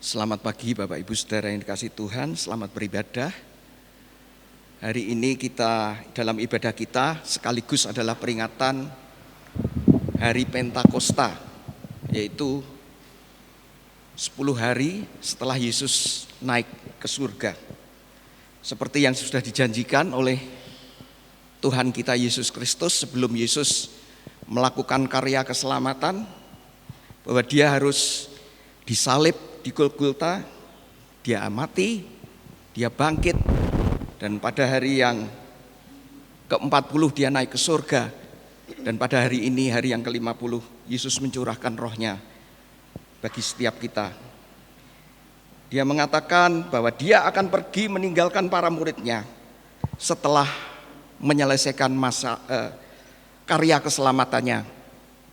Selamat pagi Bapak Ibu Saudara yang dikasihi Tuhan, selamat beribadah. Hari ini kita dalam ibadah kita sekaligus adalah peringatan Hari Pentakosta, yaitu 10 hari setelah Yesus naik ke surga. Seperti yang sudah dijanjikan oleh Tuhan kita Yesus Kristus sebelum Yesus melakukan karya keselamatan, bahwa dia harus disalib di Golgota, dia mati, dia bangkit, dan pada hari yang ke-40 dia naik ke surga, dan pada hari ini, hari yang ke-50, Yesus mencurahkan rohnya bagi setiap kita. Dia mengatakan bahwa dia akan pergi meninggalkan para muridnya setelah menyelesaikan karya keselamatannya,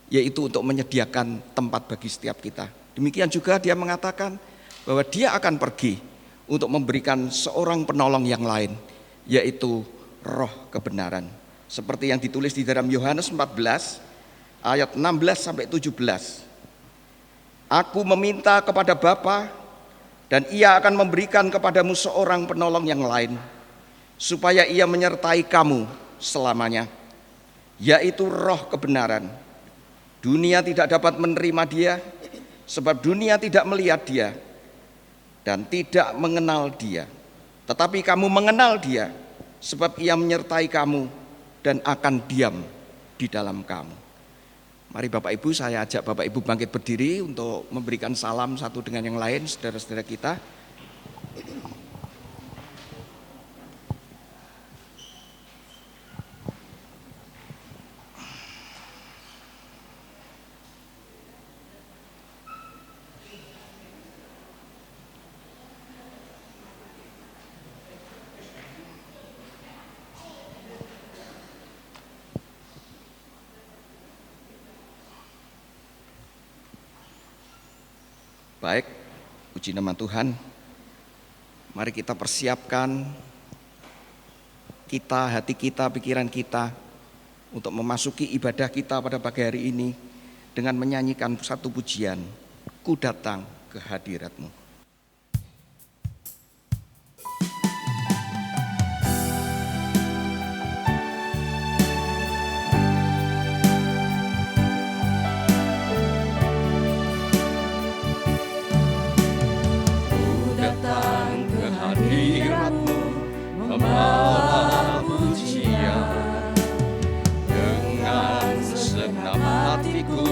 yaitu untuk menyediakan tempat bagi setiap kita. Demikian juga dia mengatakan bahwa dia akan pergi untuk memberikan seorang penolong yang lain, yaitu roh kebenaran. Seperti yang ditulis di dalam Yohanes 14 ayat 16-17. Aku meminta kepada Bapa dan ia akan memberikan kepadamu seorang penolong yang lain, supaya ia menyertai kamu selamanya, yaitu roh kebenaran. Dunia tidak dapat menerima dia, sebab dunia tidak melihat dia dan tidak mengenal dia. Tetapi kamu mengenal dia, sebab ia menyertai kamu dan akan diam di dalam kamu. Mari Bapak Ibu, saya ajak Bapak Ibu bangkit berdiri untuk memberikan salam satu dengan yang lain, saudara-saudara kita. Baik, puji nama Tuhan. Mari kita persiapkan hati kita, pikiran kita untuk memasuki ibadah kita pada pagi hari ini dengan menyanyikan satu pujian, Ku datang ke hadirat-Mu. Membawa pujian dengan segenap hatiku,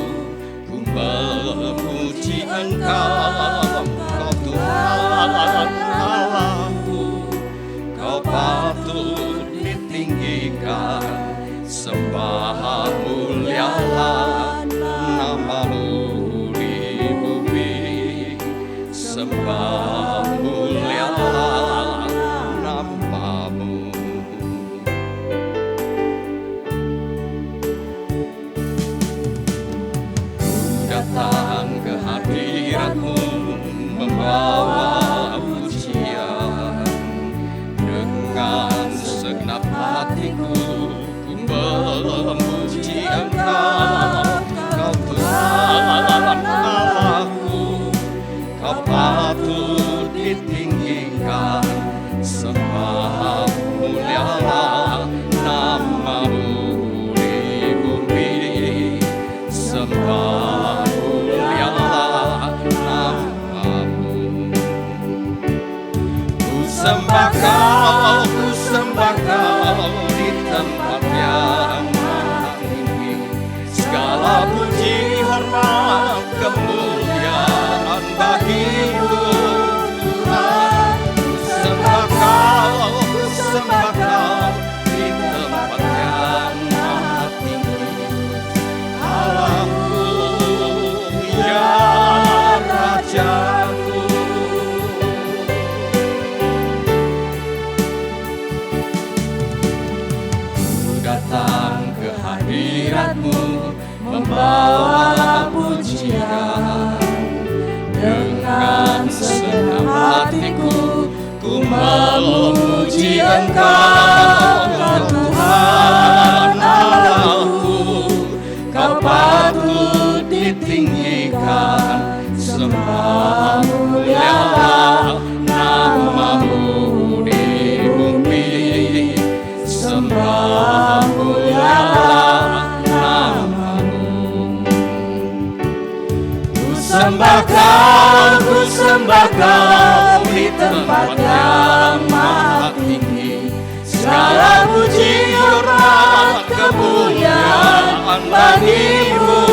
ku memuji Engkau, Kau Tuhan Allahku. Kau patut ditinggikan, sembah mulialah nama-Mu di bumi, sembah mulialah ke hadirat-Mu, membawa pujian dengan segenap hatiku, ku memuji Engkau, Kau Tuhan Allahku. Kau patut ditinggikan, sembah mulialah nama-Mu di bumi, sembah sembah Kau, ku sembah Kau di tempat yang maha tinggi. Segala puji, hormat, kemuliaan bagi-Mu Tuhan. Ku sembah Kau, ku sembah Kau di tempat yang maha tinggi. Allahku, ya Rabb. Engkau Tuhan Allahku, Kau patut ditinggikan, sembah mulialah namamu di bumi, sembah mulialah namamu. Ku sembah kau di tempat yang maha tinggi, segala puji hormat kemuliaan bagimu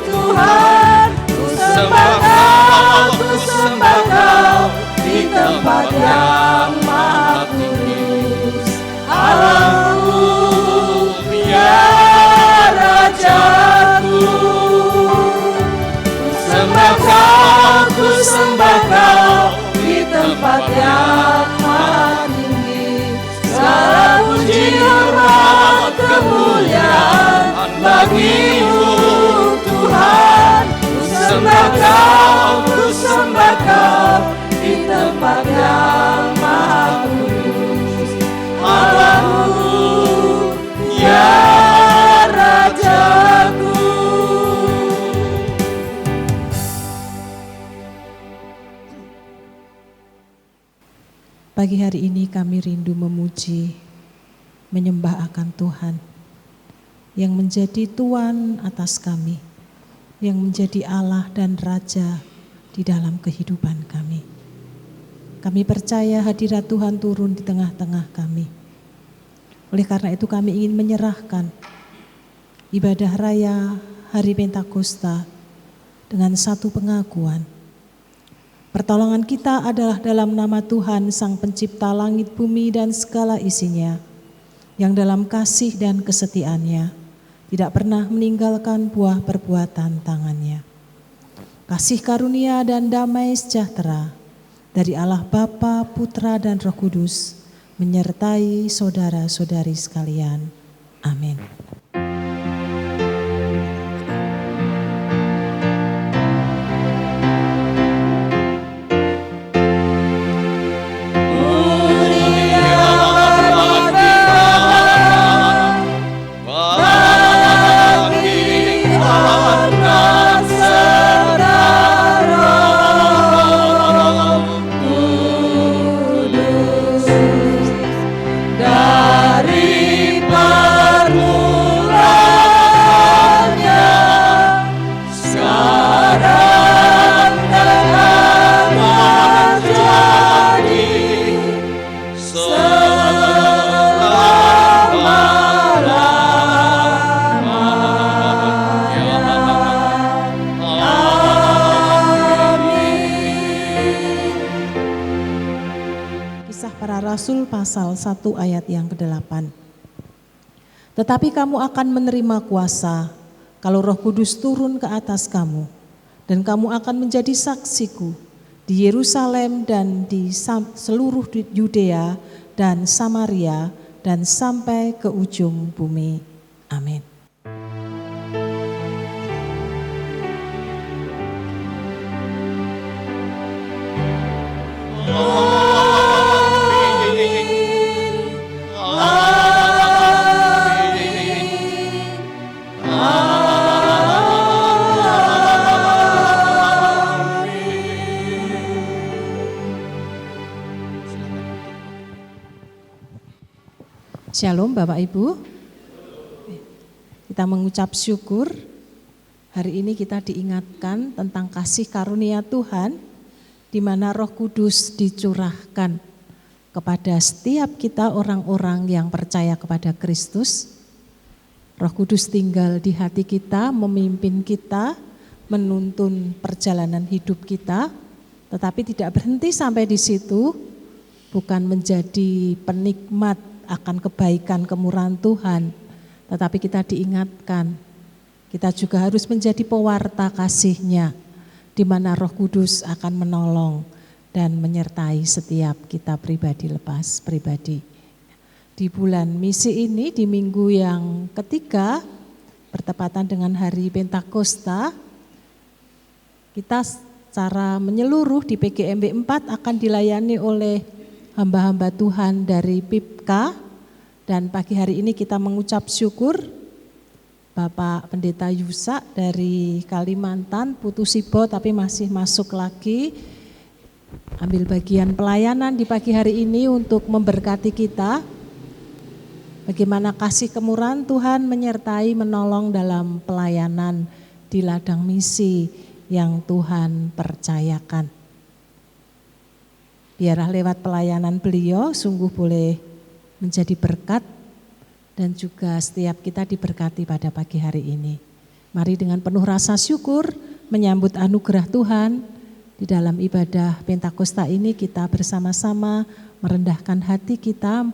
Tuhan. Ku sembah kau di tempat yang maha tinggi, Allahku ya Rajaku. Ku sembah kau di tempat yang maha tinggi, segala puji hormat kemuliaan bagimu Tuhan. Ku sembah kau di tempat yang maha kudus, Allahku ya Rajaku. Pagi hari ini kami rindu memuji, menyembah akan Tuhan yang menjadi Tuhan atas kami, yang menjadi Allah dan Raja di dalam kehidupan kami. Kami percaya hadirat Tuhan turun di tengah-tengah kami. Oleh karena itu kami ingin menyerahkan ibadah raya Hari Pentakosta dengan satu pengakuan. Pertolongan kita adalah dalam nama Tuhan Sang Pencipta langit bumi dan segala isinya, yang dalam kasih dan kesetiaannya tidak pernah meninggalkan buah perbuatan tangannya. Kasih karunia dan damai sejahtera dari Allah Bapa, Putra dan Roh Kudus menyertai saudara-saudari sekalian. Amin. Rasul pasal 1 ayat yang ke-8. Tetapi kamu akan menerima kuasa kalau Roh Kudus turun ke atas kamu, dan kamu akan menjadi saksiku di Yerusalem dan di seluruh Yudea dan Samaria dan sampai ke ujung bumi. Amin. Shalom Bapak Ibu, kita mengucap syukur hari ini kita diingatkan tentang kasih karunia Tuhan di mana Roh Kudus dicurahkan kepada setiap kita orang-orang yang percaya kepada Kristus. Roh Kudus tinggal di hati kita, memimpin kita, menuntun perjalanan hidup kita, tetapi tidak berhenti sampai di situ, bukan menjadi penikmat akan kebaikan kemurahan Tuhan, tetapi kita diingatkan, kita juga harus menjadi pewarta kasih-Nya, di mana Roh Kudus akan menolong dan menyertai setiap kita pribadi lepas pribadi. Di bulan misi ini, di minggu yang ketiga, bertepatan dengan hari Pentakosta, kita secara menyeluruh di PGMB 4 akan dilayani oleh hamba-hamba Tuhan dari PIPKA, dan pagi hari ini kita mengucap syukur Bapak Pendeta Yusa dari Kalimantan, Putusibo tapi masih masuk lagi, ambil bagian pelayanan di pagi hari ini untuk memberkati kita. Bagaimana kasih kemurahan Tuhan menyertai menolong dalam pelayanan di ladang misi yang Tuhan percayakan. Biarlah lewat pelayanan beliau sungguh boleh menjadi berkat dan juga setiap kita diberkati pada pagi hari ini. Mari dengan penuh rasa syukur menyambut anugerah Tuhan di dalam ibadah Pentakosta ini, kita bersama-sama merendahkan hati kita,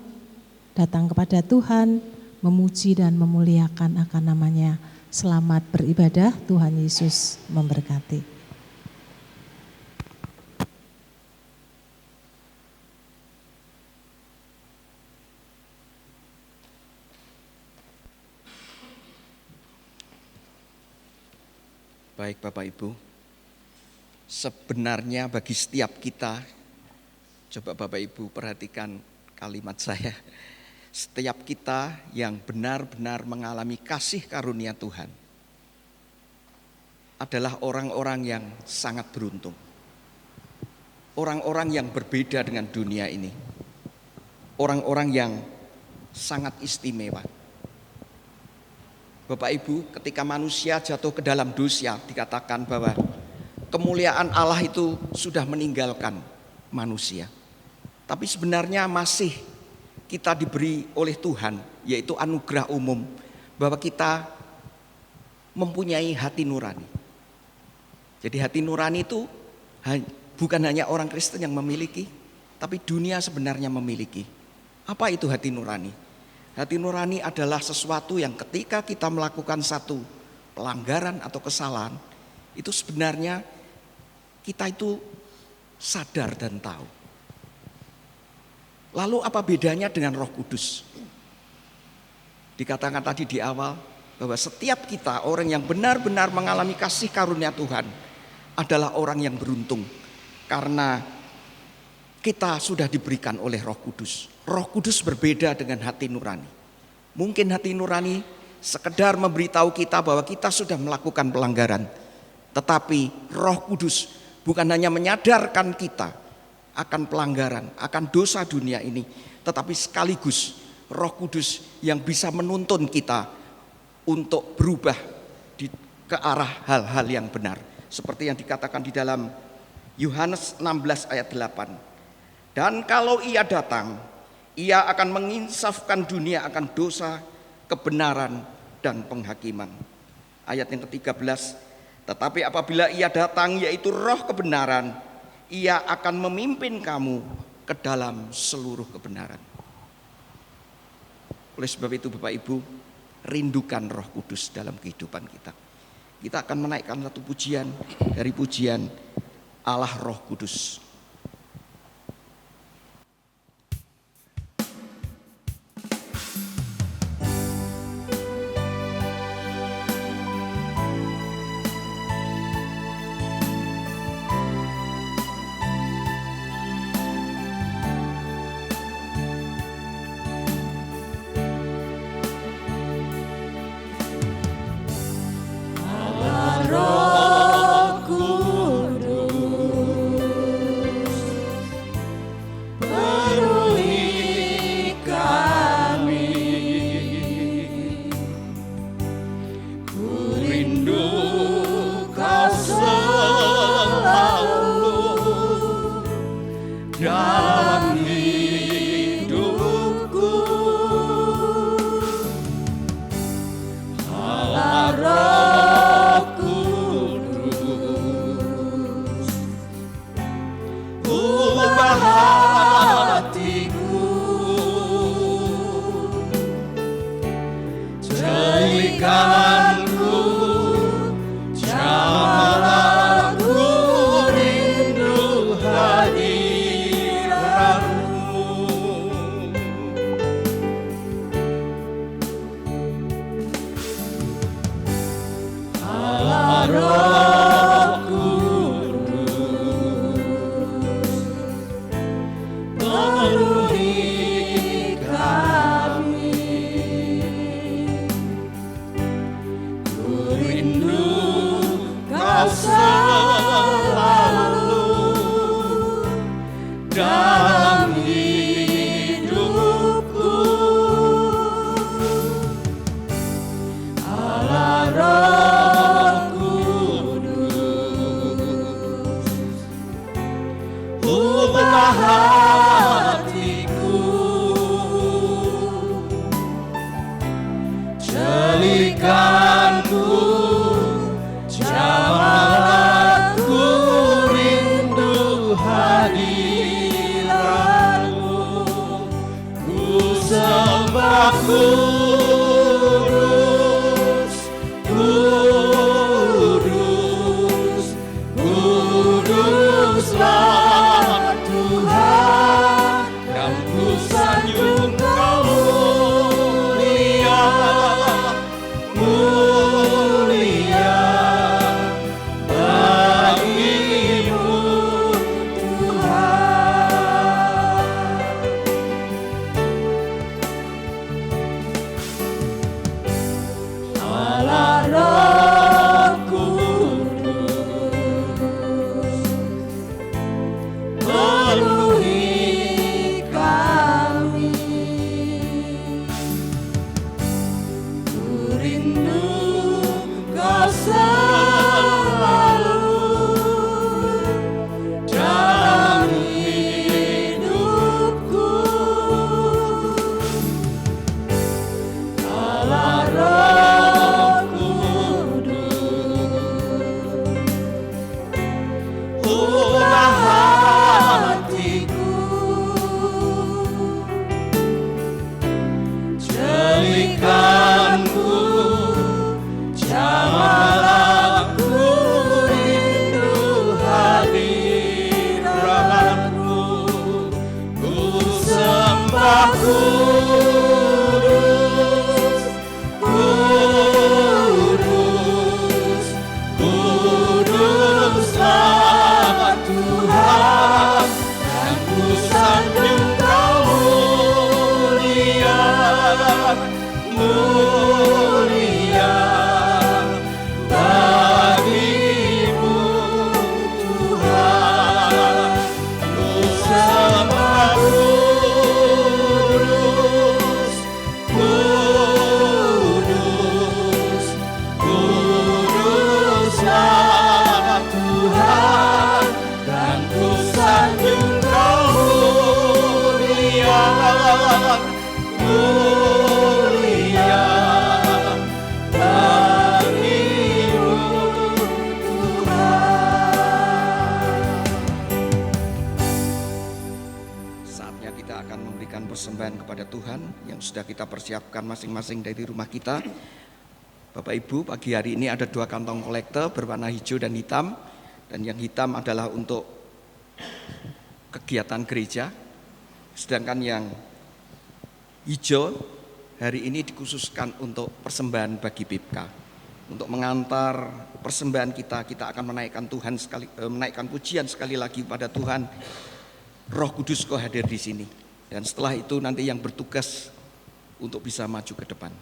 datang kepada Tuhan, memuji dan memuliakan akan namanya. Selamat beribadah, Tuhan Yesus memberkati. Baik Bapak Ibu, sebenarnya bagi setiap kita, coba Bapak Ibu perhatikan kalimat saya, setiap kita yang benar-benar mengalami kasih karunia Tuhan adalah orang-orang yang sangat beruntung. Orang-orang yang berbeda dengan dunia ini. Orang-orang yang sangat istimewa. Bapak Ibu, ketika manusia jatuh ke dalam dosa, dikatakan bahwa kemuliaan Allah itu sudah meninggalkan manusia. Tapi sebenarnya masih kita diberi oleh Tuhan, yaitu anugerah umum, bahwa kita mempunyai hati nurani. Jadi hati nurani itu bukan hanya orang Kristen yang memiliki, tapi dunia sebenarnya memiliki. Apa itu hati nurani? Hati nurani adalah sesuatu yang ketika kita melakukan satu pelanggaran atau kesalahan, itu sebenarnya kita itu sadar dan tahu. Lalu apa bedanya dengan Roh Kudus? Dikatakan tadi di awal bahwa setiap kita, orang yang benar-benar mengalami kasih karunia Tuhan, adalah orang yang beruntung. Karena kita sudah diberikan oleh Roh Kudus. Roh Kudus berbeda dengan hati nurani. Mungkin hati nurani sekedar memberitahu kita bahwa kita sudah melakukan pelanggaran. Tetapi Roh Kudus bukan hanya menyadarkan kita akan pelanggaran, akan dosa dunia ini, tetapi sekaligus Roh Kudus yang bisa menuntun kita untuk berubah ke arah hal-hal yang benar. Seperti yang dikatakan di dalam Yohanes 16 ayat 8. Dan kalau Ia datang, Ia akan menginsafkan dunia akan dosa, kebenaran, dan penghakiman. Ayat yang ke-13, tetapi apabila Ia datang, yaitu Roh kebenaran, Ia akan memimpin kamu ke dalam seluruh kebenaran. Oleh sebab itu Bapak Ibu, rindukan Roh Kudus dalam kehidupan kita. Kita akan menaikkan satu pujian dari pujian Allah Roh Kudus. Roh Kudus ubah hatiku, jadikanku jamaahku, rindu hadiratmu, ku sembah kudus, kudus, kuduslah Tuhan, dan ku sanjung Kau mulia, mulia bagimu Tuhan. Allah Roh Kudus, penuhi kami, ku rindu Kau selalu dalam hidupku. Allah Roh Kudus, ubah hatiku, jadikanku jamaahku, rindu hadiratmu, ku sembah kudus, kudus, kuduslah Tuhan, dan ku sanjung Kau mulia, mulia bagimu Tuhan, ku sembah kudus, kudus, kuduslah Tuhan, dan ku sanjung Kau mulia, mulia bagimu Tuhan. Saatnya kita akan memberikan persembahan kepada Tuhan yang sudah kita persiapkan masing-masing dari rumah kita. Bapak Ibu, pagi hari ini ada 2 kantong kolektor berwarna hijau dan hitam, dan yang hitam adalah untuk kegiatan gereja, sedangkan yang hijau hari ini dikhususkan untuk persembahan bagi Bibka. Untuk mengantar persembahan kita akan menaikkan Tuhan menaikkan pujian sekali lagi pada Tuhan. Roh Kudus Kau hadir di sini. Dan setelah itu nanti yang bertugas untuk bisa maju ke depan.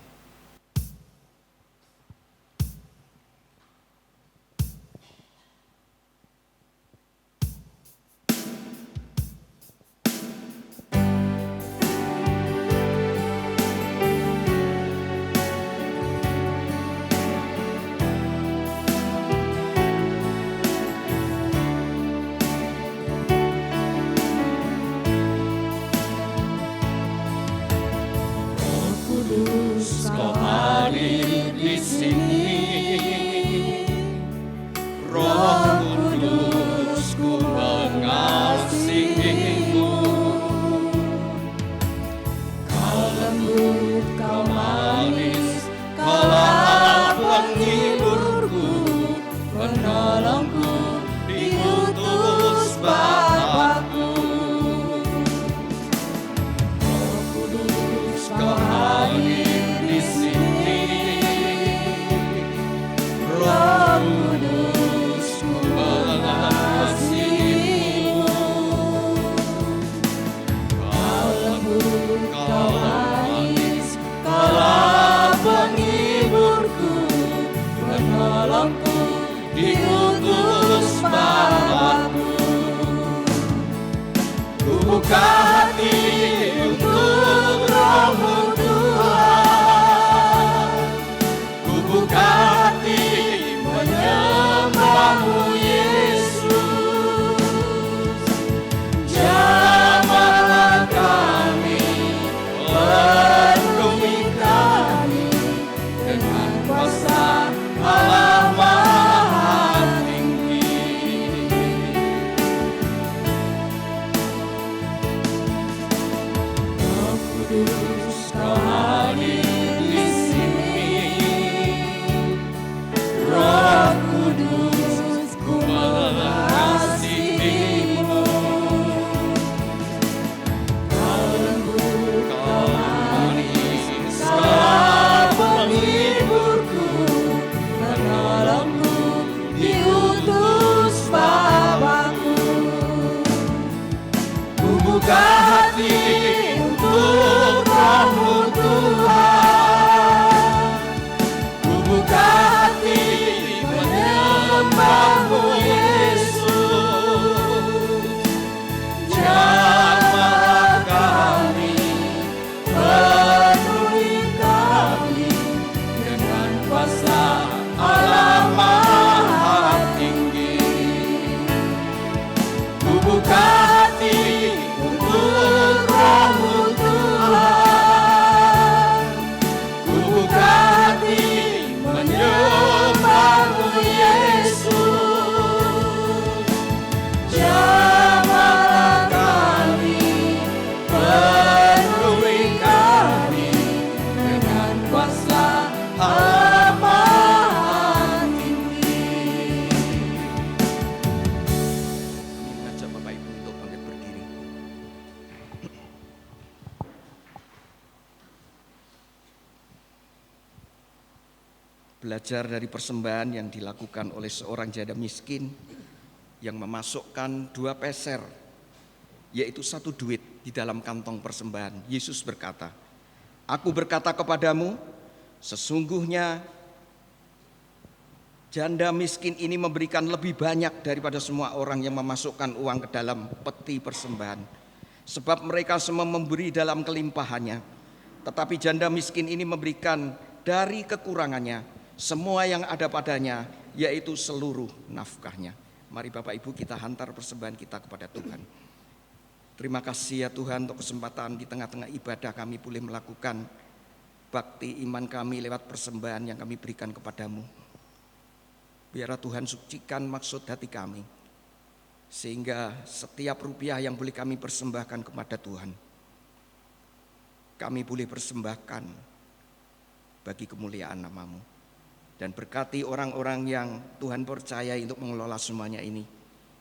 Kau hadir di sini, Roh Kudus, ku mengasihimu. Kau lembut, Kau manis, Kaulah penghiburku, penolongku, diutus Bapa-Ku. Roh Kudus, Kau hadir di sini, Roh Kudus, ku mengasihimu. Kau lembut, Kau manis, Kaulah penghiburku, penolongku, diutus Bapa-Ku. Ku buka hati untuk Roh-Mu Tuhan, ku buka hati menyembah-Mu Yesus. belajar dari persembahan yang dilakukan oleh seorang janda miskin yang memasukkan 2 peser, yaitu 1 duit di dalam kantong persembahan. Yesus berkata, "Aku berkata kepadamu, sesungguhnya janda miskin ini memberikan lebih banyak daripada semua orang yang memasukkan uang ke dalam peti persembahan. Sebab mereka semua memberi dalam kelimpahannya, tetapi janda miskin ini memberikan dari kekurangannya semua yang ada padanya, yaitu seluruh nafkahnya." Mari Bapak Ibu kita hantar persembahan kita kepada Tuhan. Terima kasih ya Tuhan untuk kesempatan di tengah-tengah ibadah kami boleh melakukan bakti iman kami lewat persembahan yang kami berikan kepadamu. Biarlah Tuhan sucikan maksud hati kami, sehingga setiap rupiah yang boleh kami persembahkan kepada Tuhan, kami boleh persembahkan bagi kemuliaan nama-Mu. Dan berkati orang-orang yang Tuhan percayai untuk mengelola semuanya ini.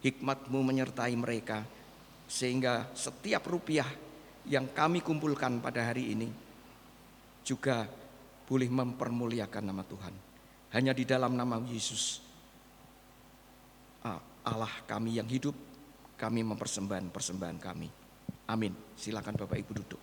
Hikmat-Mu menyertai mereka, sehingga setiap rupiah yang kami kumpulkan pada hari ini juga boleh mempermuliakan nama Tuhan. Hanya di dalam nama Yesus, Allah kami yang hidup, kami mempersembahkan persembahan kami. Amin. Silakan Bapak Ibu duduk.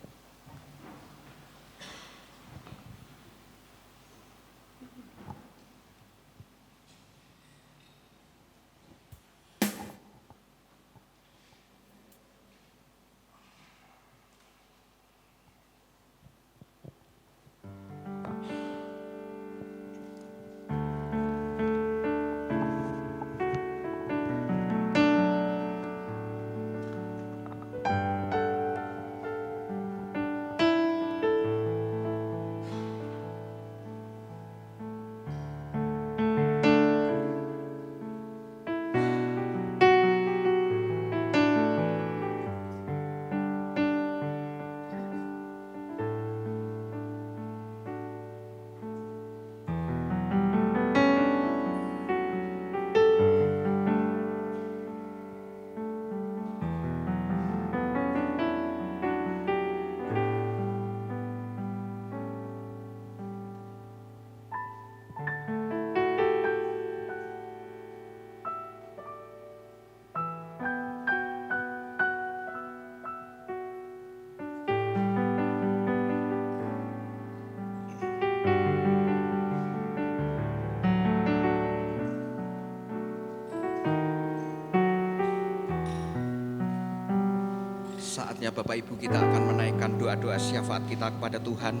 Saatnya Bapak Ibu kita akan menaikkan doa-doa syafaat kita kepada Tuhan.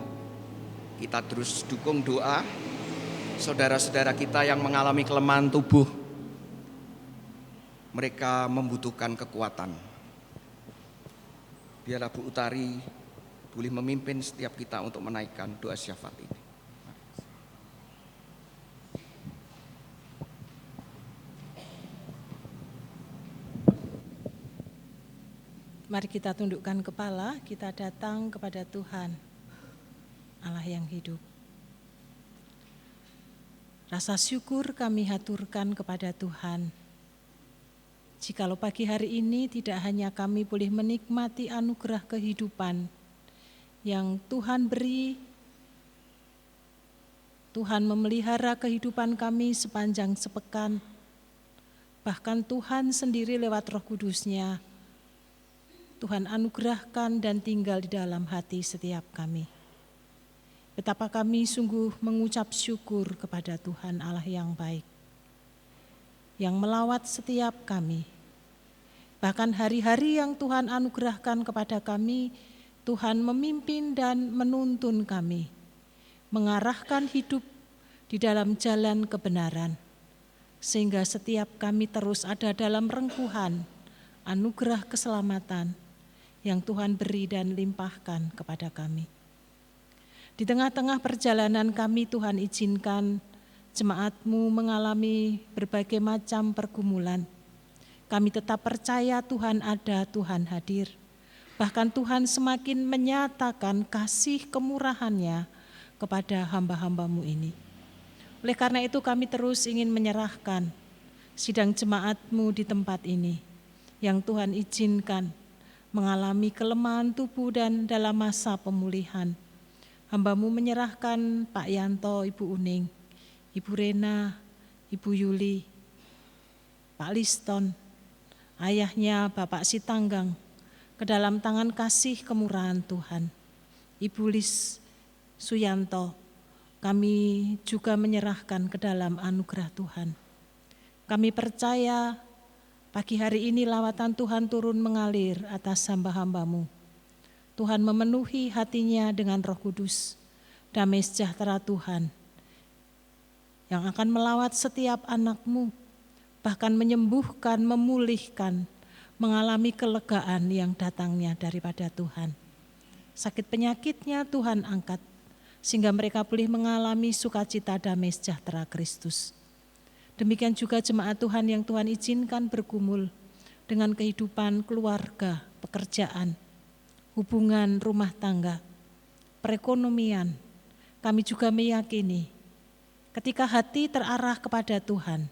Kita terus dukung doa saudara-saudara kita yang mengalami kelemahan tubuh. Mereka membutuhkan kekuatan. Biarlah Bu Utari boleh memimpin setiap kita untuk menaikkan doa syafaat ini. Mari kita tundukkan kepala, kita datang kepada Tuhan, Allah yang hidup. Rasa syukur kami haturkan kepada Tuhan. Jikalau pagi hari ini tidak hanya kami boleh menikmati anugerah kehidupan yang Tuhan beri, Tuhan memelihara kehidupan kami sepanjang sepekan, bahkan Tuhan sendiri lewat Roh Kudus-Nya, Tuhan anugerahkan dan tinggal di dalam hati setiap kami. Betapa kami sungguh mengucap syukur kepada Tuhan Allah yang baik, yang melawat setiap kami. Bahkan hari-hari yang Tuhan anugerahkan kepada kami, Tuhan memimpin dan menuntun kami, mengarahkan hidup di dalam jalan kebenaran, sehingga setiap kami terus ada dalam rengkuhan anugerah keselamatan yang Tuhan beri dan limpahkan kepada kami. Di tengah-tengah perjalanan kami, Tuhan izinkan jemaat-Mu mengalami berbagai macam pergumulan. Kami tetap percaya Tuhan ada, Tuhan hadir. Bahkan Tuhan semakin menyatakan kasih kemurahan-Nya kepada hamba-hamba-Mu ini. Oleh karena itu kami terus ingin menyerahkan sidang jemaat-Mu di tempat ini, yang Tuhan izinkan mengalami kelemahan tubuh dan dalam masa pemulihan. Hamba-Mu menyerahkan Pak Yanto, Ibu Uning, Ibu Rena, Ibu Yuli, Pak Liston, ayahnya Bapak Sitanggang, ke dalam tangan kasih kemurahan Tuhan. Ibu Lis Suyanto, kami juga menyerahkan ke dalam anugerah Tuhan. Kami percaya pagi hari ini lawatan Tuhan turun mengalir atas hamba-hamba-Mu. Tuhan memenuhi hatinya dengan Roh Kudus, damai sejahtera Tuhan yang akan melawat setiap anak-Mu, bahkan menyembuhkan, memulihkan, mengalami kelegaan yang datangnya daripada Tuhan. Sakit penyakitnya Tuhan angkat, sehingga mereka boleh mengalami sukacita damai sejahtera Kristus. Demikian juga jemaat Tuhan yang Tuhan izinkan bergumul dengan kehidupan keluarga, pekerjaan, hubungan rumah tangga, perekonomian. Kami juga meyakini ketika hati terarah kepada Tuhan,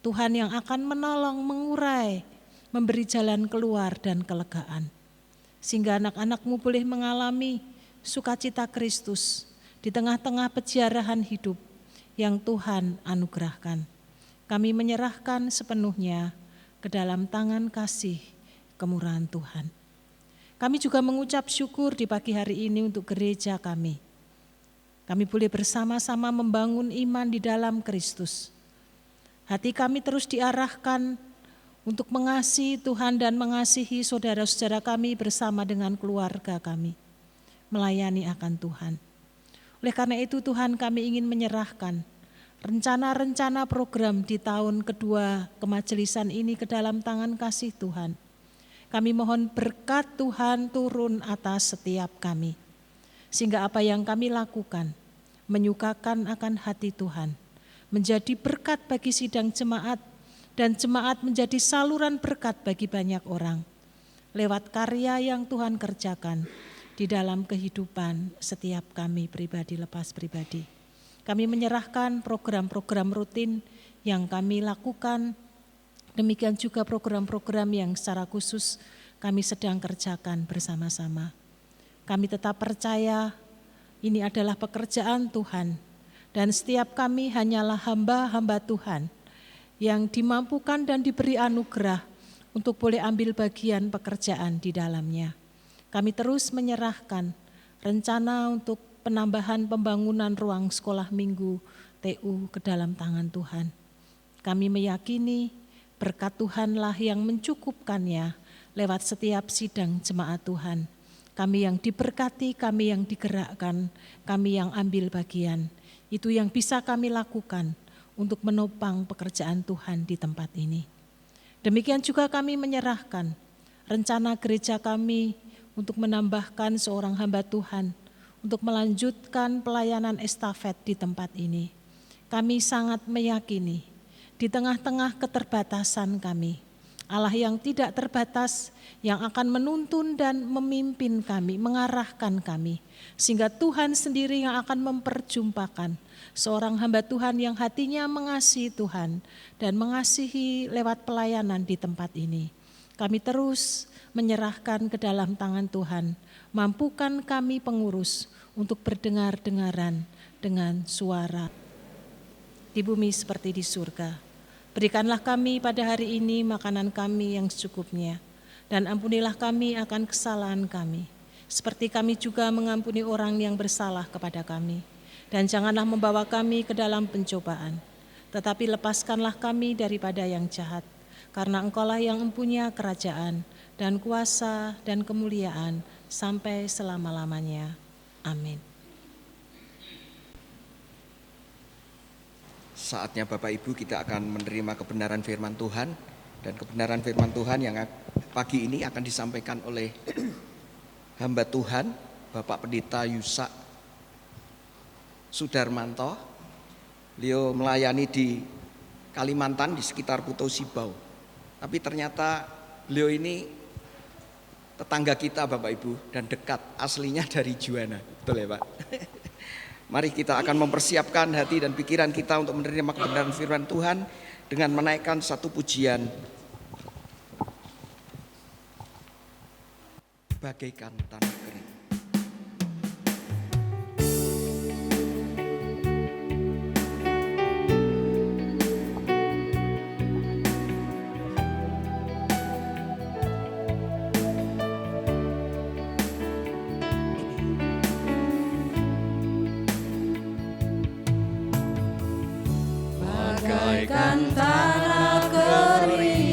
Tuhan yang akan menolong, mengurai, memberi jalan keluar dan kelegaan. Sehingga anak-anak-Mu boleh mengalami sukacita Kristus di tengah-tengah peziarahan hidup yang Tuhan anugerahkan. Kami menyerahkan sepenuhnya ke dalam tangan kasih kemurahan Tuhan. Kami juga mengucap syukur di pagi hari ini untuk gereja kami. Kami boleh bersama-sama membangun iman di dalam Kristus. Hati kami terus diarahkan untuk mengasihi Tuhan dan mengasihi saudara-saudara kami bersama dengan keluarga kami, melayani akan Tuhan. Oleh karena itu Tuhan, kami ingin menyerahkan rencana-rencana program di tahun kedua kemajelisan ini ke dalam tangan kasih Tuhan. Kami mohon berkat Tuhan turun atas setiap kami, sehingga apa yang kami lakukan menyukakan akan hati Tuhan, menjadi berkat bagi sidang jemaat, dan jemaat menjadi saluran berkat bagi banyak orang lewat karya yang Tuhan kerjakan di dalam kehidupan setiap kami pribadi lepas pribadi. Kami menyerahkan program-program rutin yang kami lakukan, demikian juga program-program yang secara khusus kami sedang kerjakan bersama-sama. Kami tetap percaya ini adalah pekerjaan Tuhan, dan setiap kami hanyalah hamba-hamba Tuhan yang dimampukan dan diberi anugerah untuk boleh ambil bagian pekerjaan di dalamnya. Kami terus menyerahkan rencana untuk penambahan pembangunan ruang sekolah minggu TU ke dalam tangan Tuhan. Kami meyakini berkat Tuhanlah yang mencukupkannya lewat setiap sidang jemaat Tuhan. Kami yang diberkati, kami yang digerakkan, kami yang ambil bagian. Itu yang bisa kami lakukan untuk menopang pekerjaan Tuhan di tempat ini. Demikian juga kami menyerahkan rencana gereja kami untuk menambahkan seorang hamba Tuhan untuk melanjutkan pelayanan estafet di tempat ini. Kami sangat meyakini di tengah-tengah keterbatasan kami, Allah yang tidak terbatas yang akan menuntun dan memimpin kami, mengarahkan kami, sehingga Tuhan sendiri yang akan memperjumpakan seorang hamba Tuhan yang hatinya mengasihi Tuhan dan mengasihi lewat pelayanan di tempat ini. Kami terus menyerahkan ke dalam tangan Tuhan, mampukan kami pengurus untuk berdengar-dengaran dengan suara di bumi seperti di surga. Berikanlah kami pada hari ini makanan kami yang secukupnya, dan ampunilah kami akan kesalahan kami, seperti kami juga mengampuni orang yang bersalah kepada kami. Dan janganlah membawa kami ke dalam pencobaan, tetapi lepaskanlah kami daripada yang jahat, karena Engkaulah yang mempunyai kerajaan dan kuasa dan kemuliaan sampai selama-lamanya. Amin. Saatnya Bapak Ibu kita akan menerima kebenaran firman Tuhan, dan kebenaran firman Tuhan yang pagi ini akan disampaikan oleh hamba Tuhan Bapak Pendeta Yusak Sudarmanto. Beliau melayani di Kalimantan di sekitar Pulau Sibau. Tapi ternyata beliau ini tetangga kita Bapak Ibu dan dekat, aslinya dari Juwana. Betul ya Pak? Mari kita akan mempersiapkan hati dan pikiran kita untuk menerima kebenaran firman Tuhan dengan menaikkan satu pujian. Bagaikan tanah kering. bagaikan tanah kering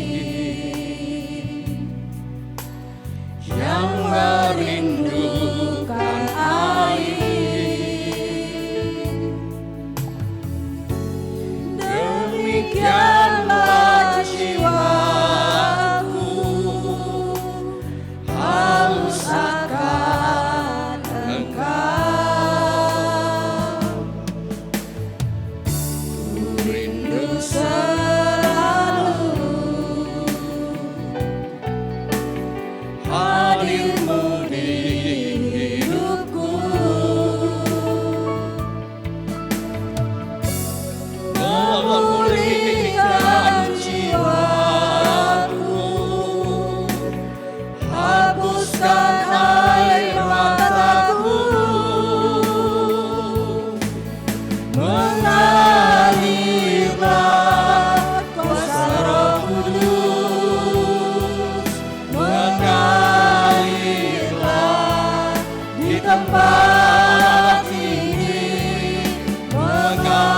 yang merindukan air. Demikianlah jiwaku haus akan Engkau. Ku rindu selalu hadir-Mu di hidupku, memulihkan jiwaku, hapuskan air mataku, mengalirlah kuasa Roh Kudus, mengalirlah di tempat ini, mengalirlah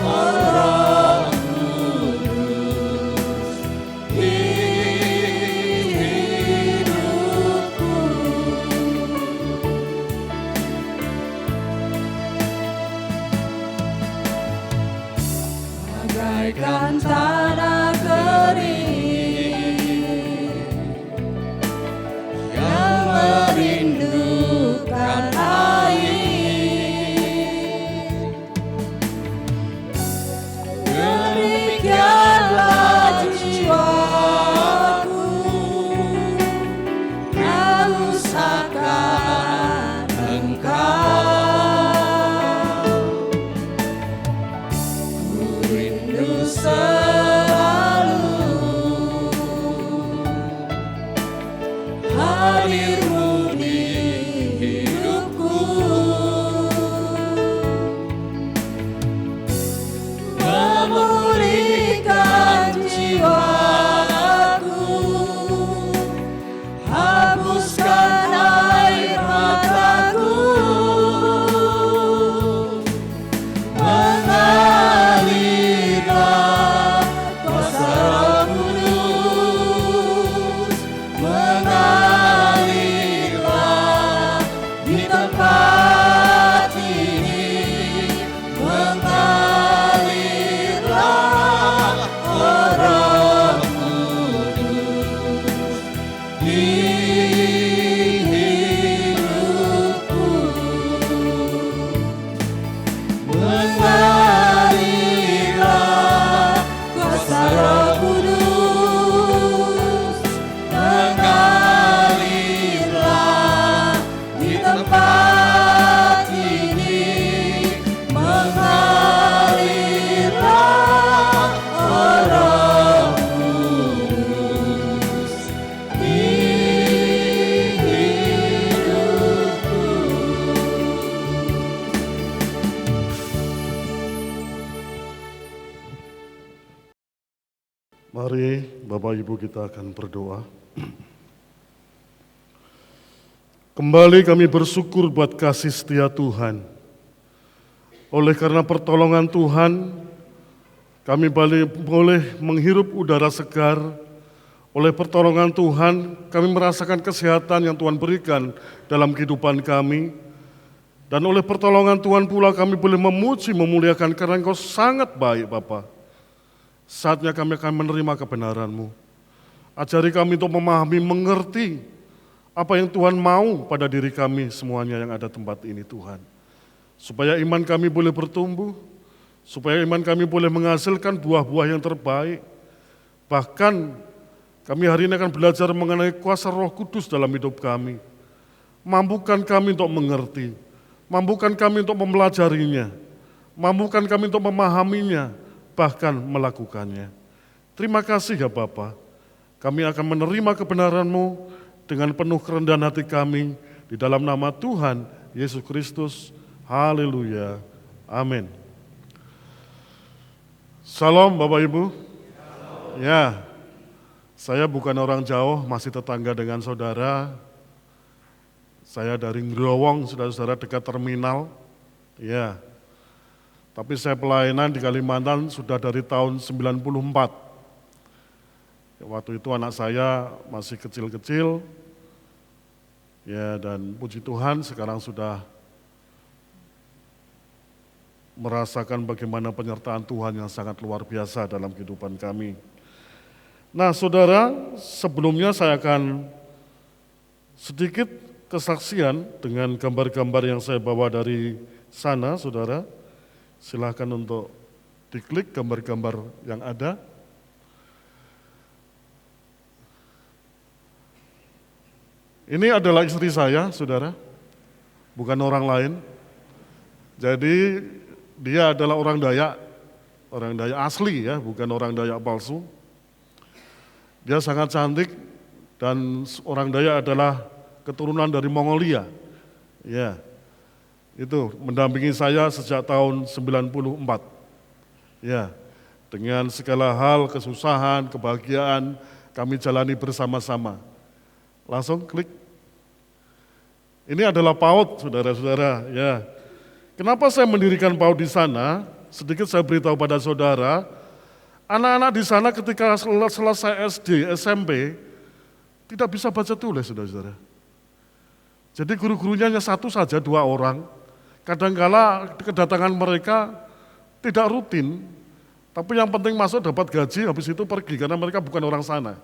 oh Roh Kudus di hidupku. Bagaikan tanah kering yang merindukan air. Demikianlah jiwaku haus akan Engkau. Ku rindu selalu hadir-Mu di hidupku, memulihkan jiwaku, hapuskan air mataku, mengalirlah kuasa Roh Kudus, mengalirlah di tempat ini, mengalirlah oh Roh Kudus di hidupku, mengalirlah kuasa Roh Kudus, mengalirlah di tempat ini, mengalirlah oh Roh Kudus di hidupku. Mari Bapak Ibu kita akan berdoa. Kembali kami bersyukur buat kasih setia Tuhan. Oleh karena pertolongan Tuhan, kami boleh menghirup udara segar. Oleh pertolongan Tuhan, kami merasakan kesehatan yang Tuhan berikan dalam kehidupan kami. Dan oleh pertolongan Tuhan pula kami boleh memuji, memuliakan karena Engkau sangat baik Bapa. Saatnya kami akan menerima kebenaran-Mu. Ajari kami untuk memahami, mengerti apa yang Tuhan mau pada diri kami semuanya yang ada tempat ini Tuhan. Supaya iman kami boleh bertumbuh, supaya iman kami boleh menghasilkan buah-buah yang terbaik. Bahkan kami hari ini akan belajar mengenai kuasa Roh Kudus dalam hidup kami. Mampukan kami untuk mengerti, mampukan kami untuk mempelajarinya, mampukan kami untuk memahaminya, bahkan melakukannya. Terima kasih ya Bapa. Kami akan menerima kebenaran-Mu dengan penuh kerendahan hati kami di dalam nama Tuhan Yesus Kristus. Haleluya. Amin. Salam Bapak Ibu. Ya, saya bukan orang jauh, masih tetangga dengan saudara. Saya dari Ngrowong, saudara-saudara dekat terminal. Ya, Tapi saya pelayanan di Kalimantan sudah dari tahun 94. Waktu itu anak saya masih kecil-kecil, ya, dan puji Tuhan sekarang sudah merasakan bagaimana penyertaan Tuhan yang sangat luar biasa dalam kehidupan kami. Nah, saudara, sebelumnya saya akan sedikit kesaksian dengan gambar-gambar yang saya bawa dari sana, saudara. Silakan untuk diklik gambar-gambar yang ada. Ini adalah istri saya, saudara, bukan orang lain. Jadi dia adalah orang Dayak asli ya, bukan orang Dayak palsu. Dia sangat cantik dan orang Dayak adalah keturunan dari Mongolia. Ya, itu mendampingi saya sejak tahun 94. Ya, dengan segala hal, kesusahan, kebahagiaan kami jalani bersama-sama. Langsung klik. Ini adalah PAUD, saudara-saudara. Ya, kenapa saya mendirikan PAUD di sana? Sedikit saya beritahu pada saudara, anak-anak di sana ketika selesai SD, SMP, tidak bisa baca tulis, saudara-saudara. Jadi guru-gurunya hanya satu saja, 2 orang. Kadangkala kedatangan mereka tidak rutin, tapi yang penting masuk dapat gaji, habis itu pergi karena mereka bukan orang sana.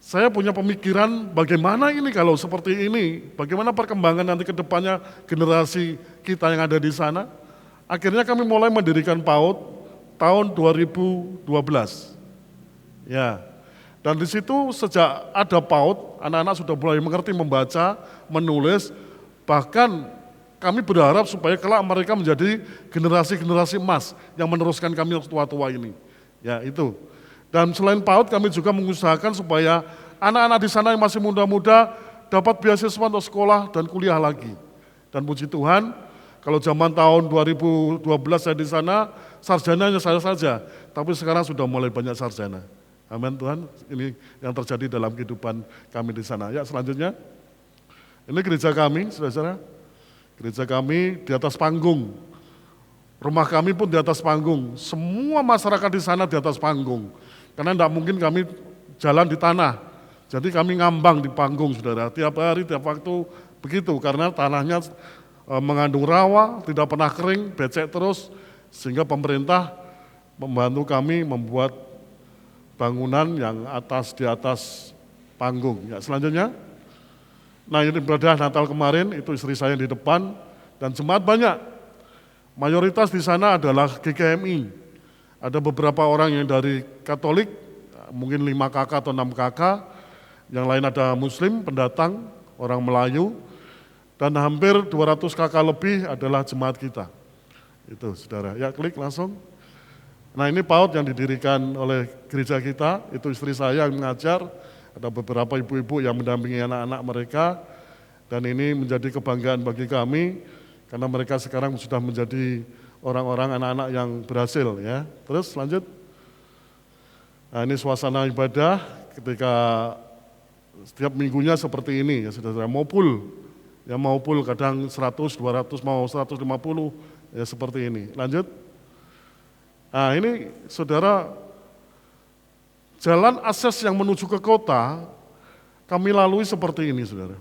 Saya punya pemikiran bagaimana ini kalau seperti ini, bagaimana perkembangan nanti ke depannya generasi kita yang ada di sana. Akhirnya kami mulai mendirikan PAUD tahun 2012. Ya. Dan di situ sejak ada PAUD, anak-anak sudah mulai mengerti membaca, menulis, bahkan kami berharap supaya kelak mereka menjadi generasi-generasi emas yang meneruskan kami yang tua-tua ini. Ya, itu. Dan selain PAUD kami juga mengusahakan supaya anak-anak di sana yang masih muda-muda dapat beasiswa untuk sekolah dan kuliah lagi. Dan puji Tuhan, kalau zaman tahun 2012 saya di sana, sarjananya saya saja, tapi sekarang sudah mulai banyak sarjana. Amin Tuhan, ini yang terjadi dalam kehidupan kami di sana. Ya, selanjutnya, ini gereja kami, saudara-saudara. Gereja kami di atas panggung, rumah kami pun di atas panggung, semua masyarakat di sana di atas panggung. Karena tidak mungkin kami jalan di tanah, jadi kami ngambang di panggung, saudara. Tiap hari, tiap waktu begitu, karena tanahnya mengandung rawa, tidak pernah kering, becek terus, sehingga pemerintah membantu kami membuat bangunan yang di atas panggung. Ya, selanjutnya. Nah, ini ibadah Natal kemarin, itu istri saya di depan, dan jemaat banyak. Mayoritas di sana adalah GKMI. Ada beberapa orang yang dari Katolik, mungkin 5 kakak atau 6 kakak, yang lain ada Muslim, pendatang, orang Melayu, dan hampir 200 kakak lebih adalah jemaat kita. Itu, saudara. Ya, klik langsung. Nah, ini PAUD yang didirikan oleh gereja kita, itu istri saya yang mengajar. Ada beberapa ibu-ibu yang mendampingi anak-anak mereka, dan ini menjadi kebanggaan bagi kami, karena mereka sekarang sudah menjadi orang-orang anak-anak yang berhasil. Ya. Terus lanjut, nah ini suasana ibadah ketika setiap minggunya seperti ini, ya saudara, mau full kadang 100, 200, mau 150, ya seperti ini. Lanjut, nah ini saudara, jalan akses yang menuju ke kota, kami lalui seperti ini, saudara.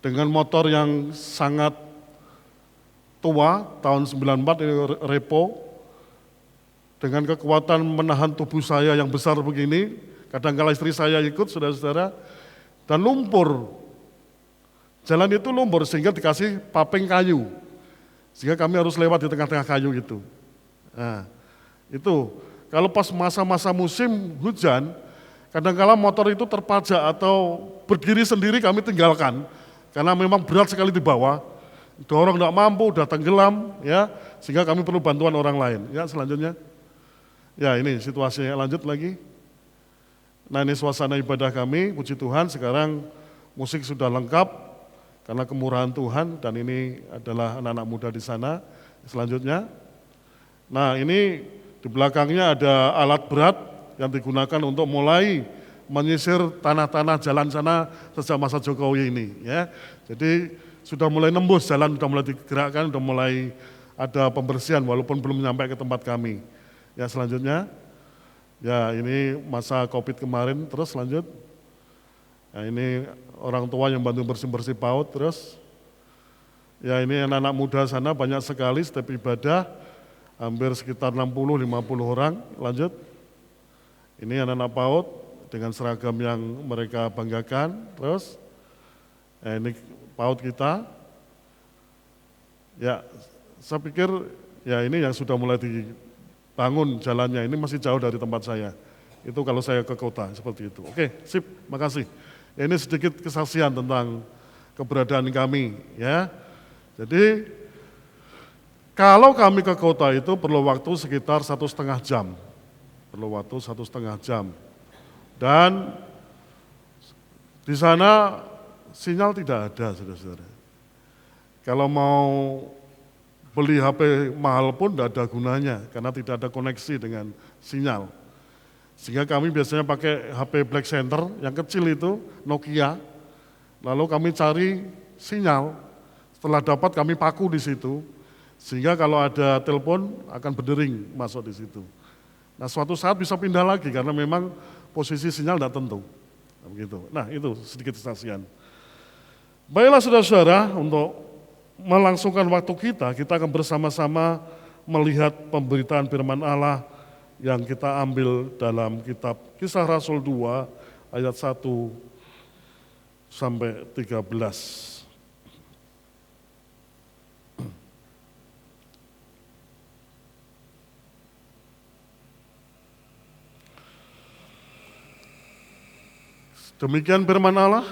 Dengan motor yang sangat tua, tahun 94 ini repo, dengan kekuatan menahan tubuh saya yang besar begini, kadang-kala istri saya ikut, saudara-saudara, dan lumpur. Jalan itu lumpur sehingga dikasih paping kayu, sehingga kami harus lewat di tengah-tengah kayu gitu. Nah, itu. Kalau pas masa-masa musim hujan, kadang-kala motor itu terpajak atau berdiri sendiri kami tinggalkan, karena memang berat sekali di bawah, dorong tidak mampu, udah tenggelam, ya, sehingga kami perlu bantuan orang lain. Ya, selanjutnya, ya ini situasinya, lanjut lagi. Nah ini suasana ibadah kami, puji Tuhan sekarang musik sudah lengkap, karena kemurahan Tuhan, dan ini adalah anak-anak muda di sana. Selanjutnya, nah ini di belakangnya ada alat berat yang digunakan untuk mulai menyisir tanah-tanah jalan sana sejak masa Jokowi ini. Ya. Jadi sudah mulai nembus jalan, sudah mulai digerakkan, sudah mulai ada pembersihan walaupun belum sampai ke tempat kami. Ya selanjutnya, ya ini masa COVID kemarin, terus lanjut. Nah ini orang tua yang bantu bersih-bersih PAUD, terus. Ya ini anak-anak muda sana banyak sekali setiap ibadah, hampir sekitar 60-50 orang, lanjut. Ini anak-anak PAUD dengan seragam yang mereka banggakan, terus. Nah ini PAUD kita. Ya saya pikir ya ini yang sudah mulai dibangun jalannya, ini masih jauh dari tempat saya. Itu kalau saya ke kota, seperti itu. Oke, sip, makasih. Ya, ini sedikit kesaksian tentang keberadaan kami, ya. Jadi kalau kami ke kota itu perlu waktu sekitar 1,5 jam. Perlu waktu 1,5 jam. Dan di sana sinyal tidak ada, saudara-saudara. Kalau mau beli HP mahal pun tidak ada gunanya karena tidak ada koneksi dengan sinyal. Sehingga kami biasanya pakai HP Black Center yang kecil itu, Nokia. Lalu kami cari sinyal. Setelah dapat kami paku di situ, sehingga kalau ada telepon akan berdering masuk di situ. Nah suatu saat bisa pindah lagi karena memang posisi sinyal tidak tentu. Begitu. Nah itu sedikit kesaksian. Baiklah saudara-saudara, untuk melangsungkan waktu kita akan bersama-sama melihat pemberitaan firman Allah yang kita ambil dalam kitab Kisah Rasul 2 ayat 1 sampai 13. Demikian firman Allah,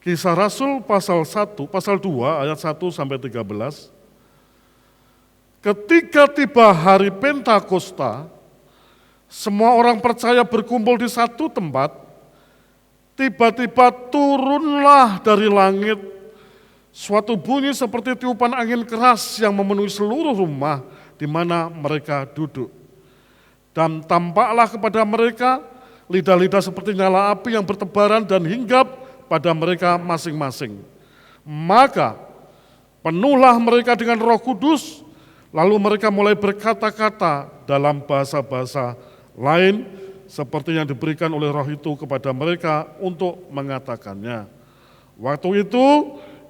Kisah Rasul pasal 2 ayat 1 sampai 13. Ketika tiba hari Pentakosta, semua orang percaya berkumpul di satu tempat, tiba-tiba turunlah dari langit suatu bunyi seperti tiupan angin keras yang memenuhi seluruh rumah di mana mereka duduk. Dan tampaklah kepada mereka lidah-lidah seperti nyala api yang bertebaran dan hinggap pada mereka masing-masing. Maka penuhlah mereka dengan Roh Kudus, lalu mereka mulai berkata-kata dalam bahasa-bahasa lain seperti yang diberikan oleh Roh itu kepada mereka untuk mengatakannya. Waktu itu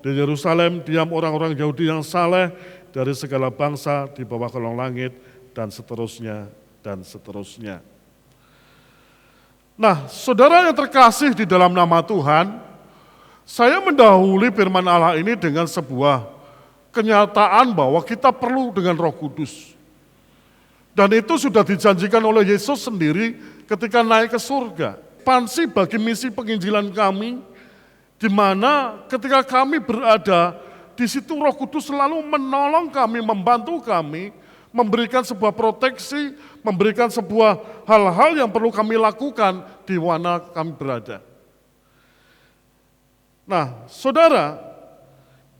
di Yerusalem diam orang-orang Yahudi yang saleh dari segala bangsa di bawah kolong langit dan seterusnya dan seterusnya. Nah, saudara yang terkasih di dalam nama Tuhan, saya mendahului firman Allah ini dengan sebuah kenyataan bahwa kita perlu dengan Roh Kudus. Dan itu sudah dijanjikan oleh Yesus sendiri ketika naik ke surga. Pansi bagi misi penginjilan kami, di mana ketika kami berada, di situ Roh Kudus selalu menolong kami, membantu kami, memberikan sebuah proteksi, memberikan sebuah hal-hal yang perlu kami lakukan di mana kami berada. Nah, saudara,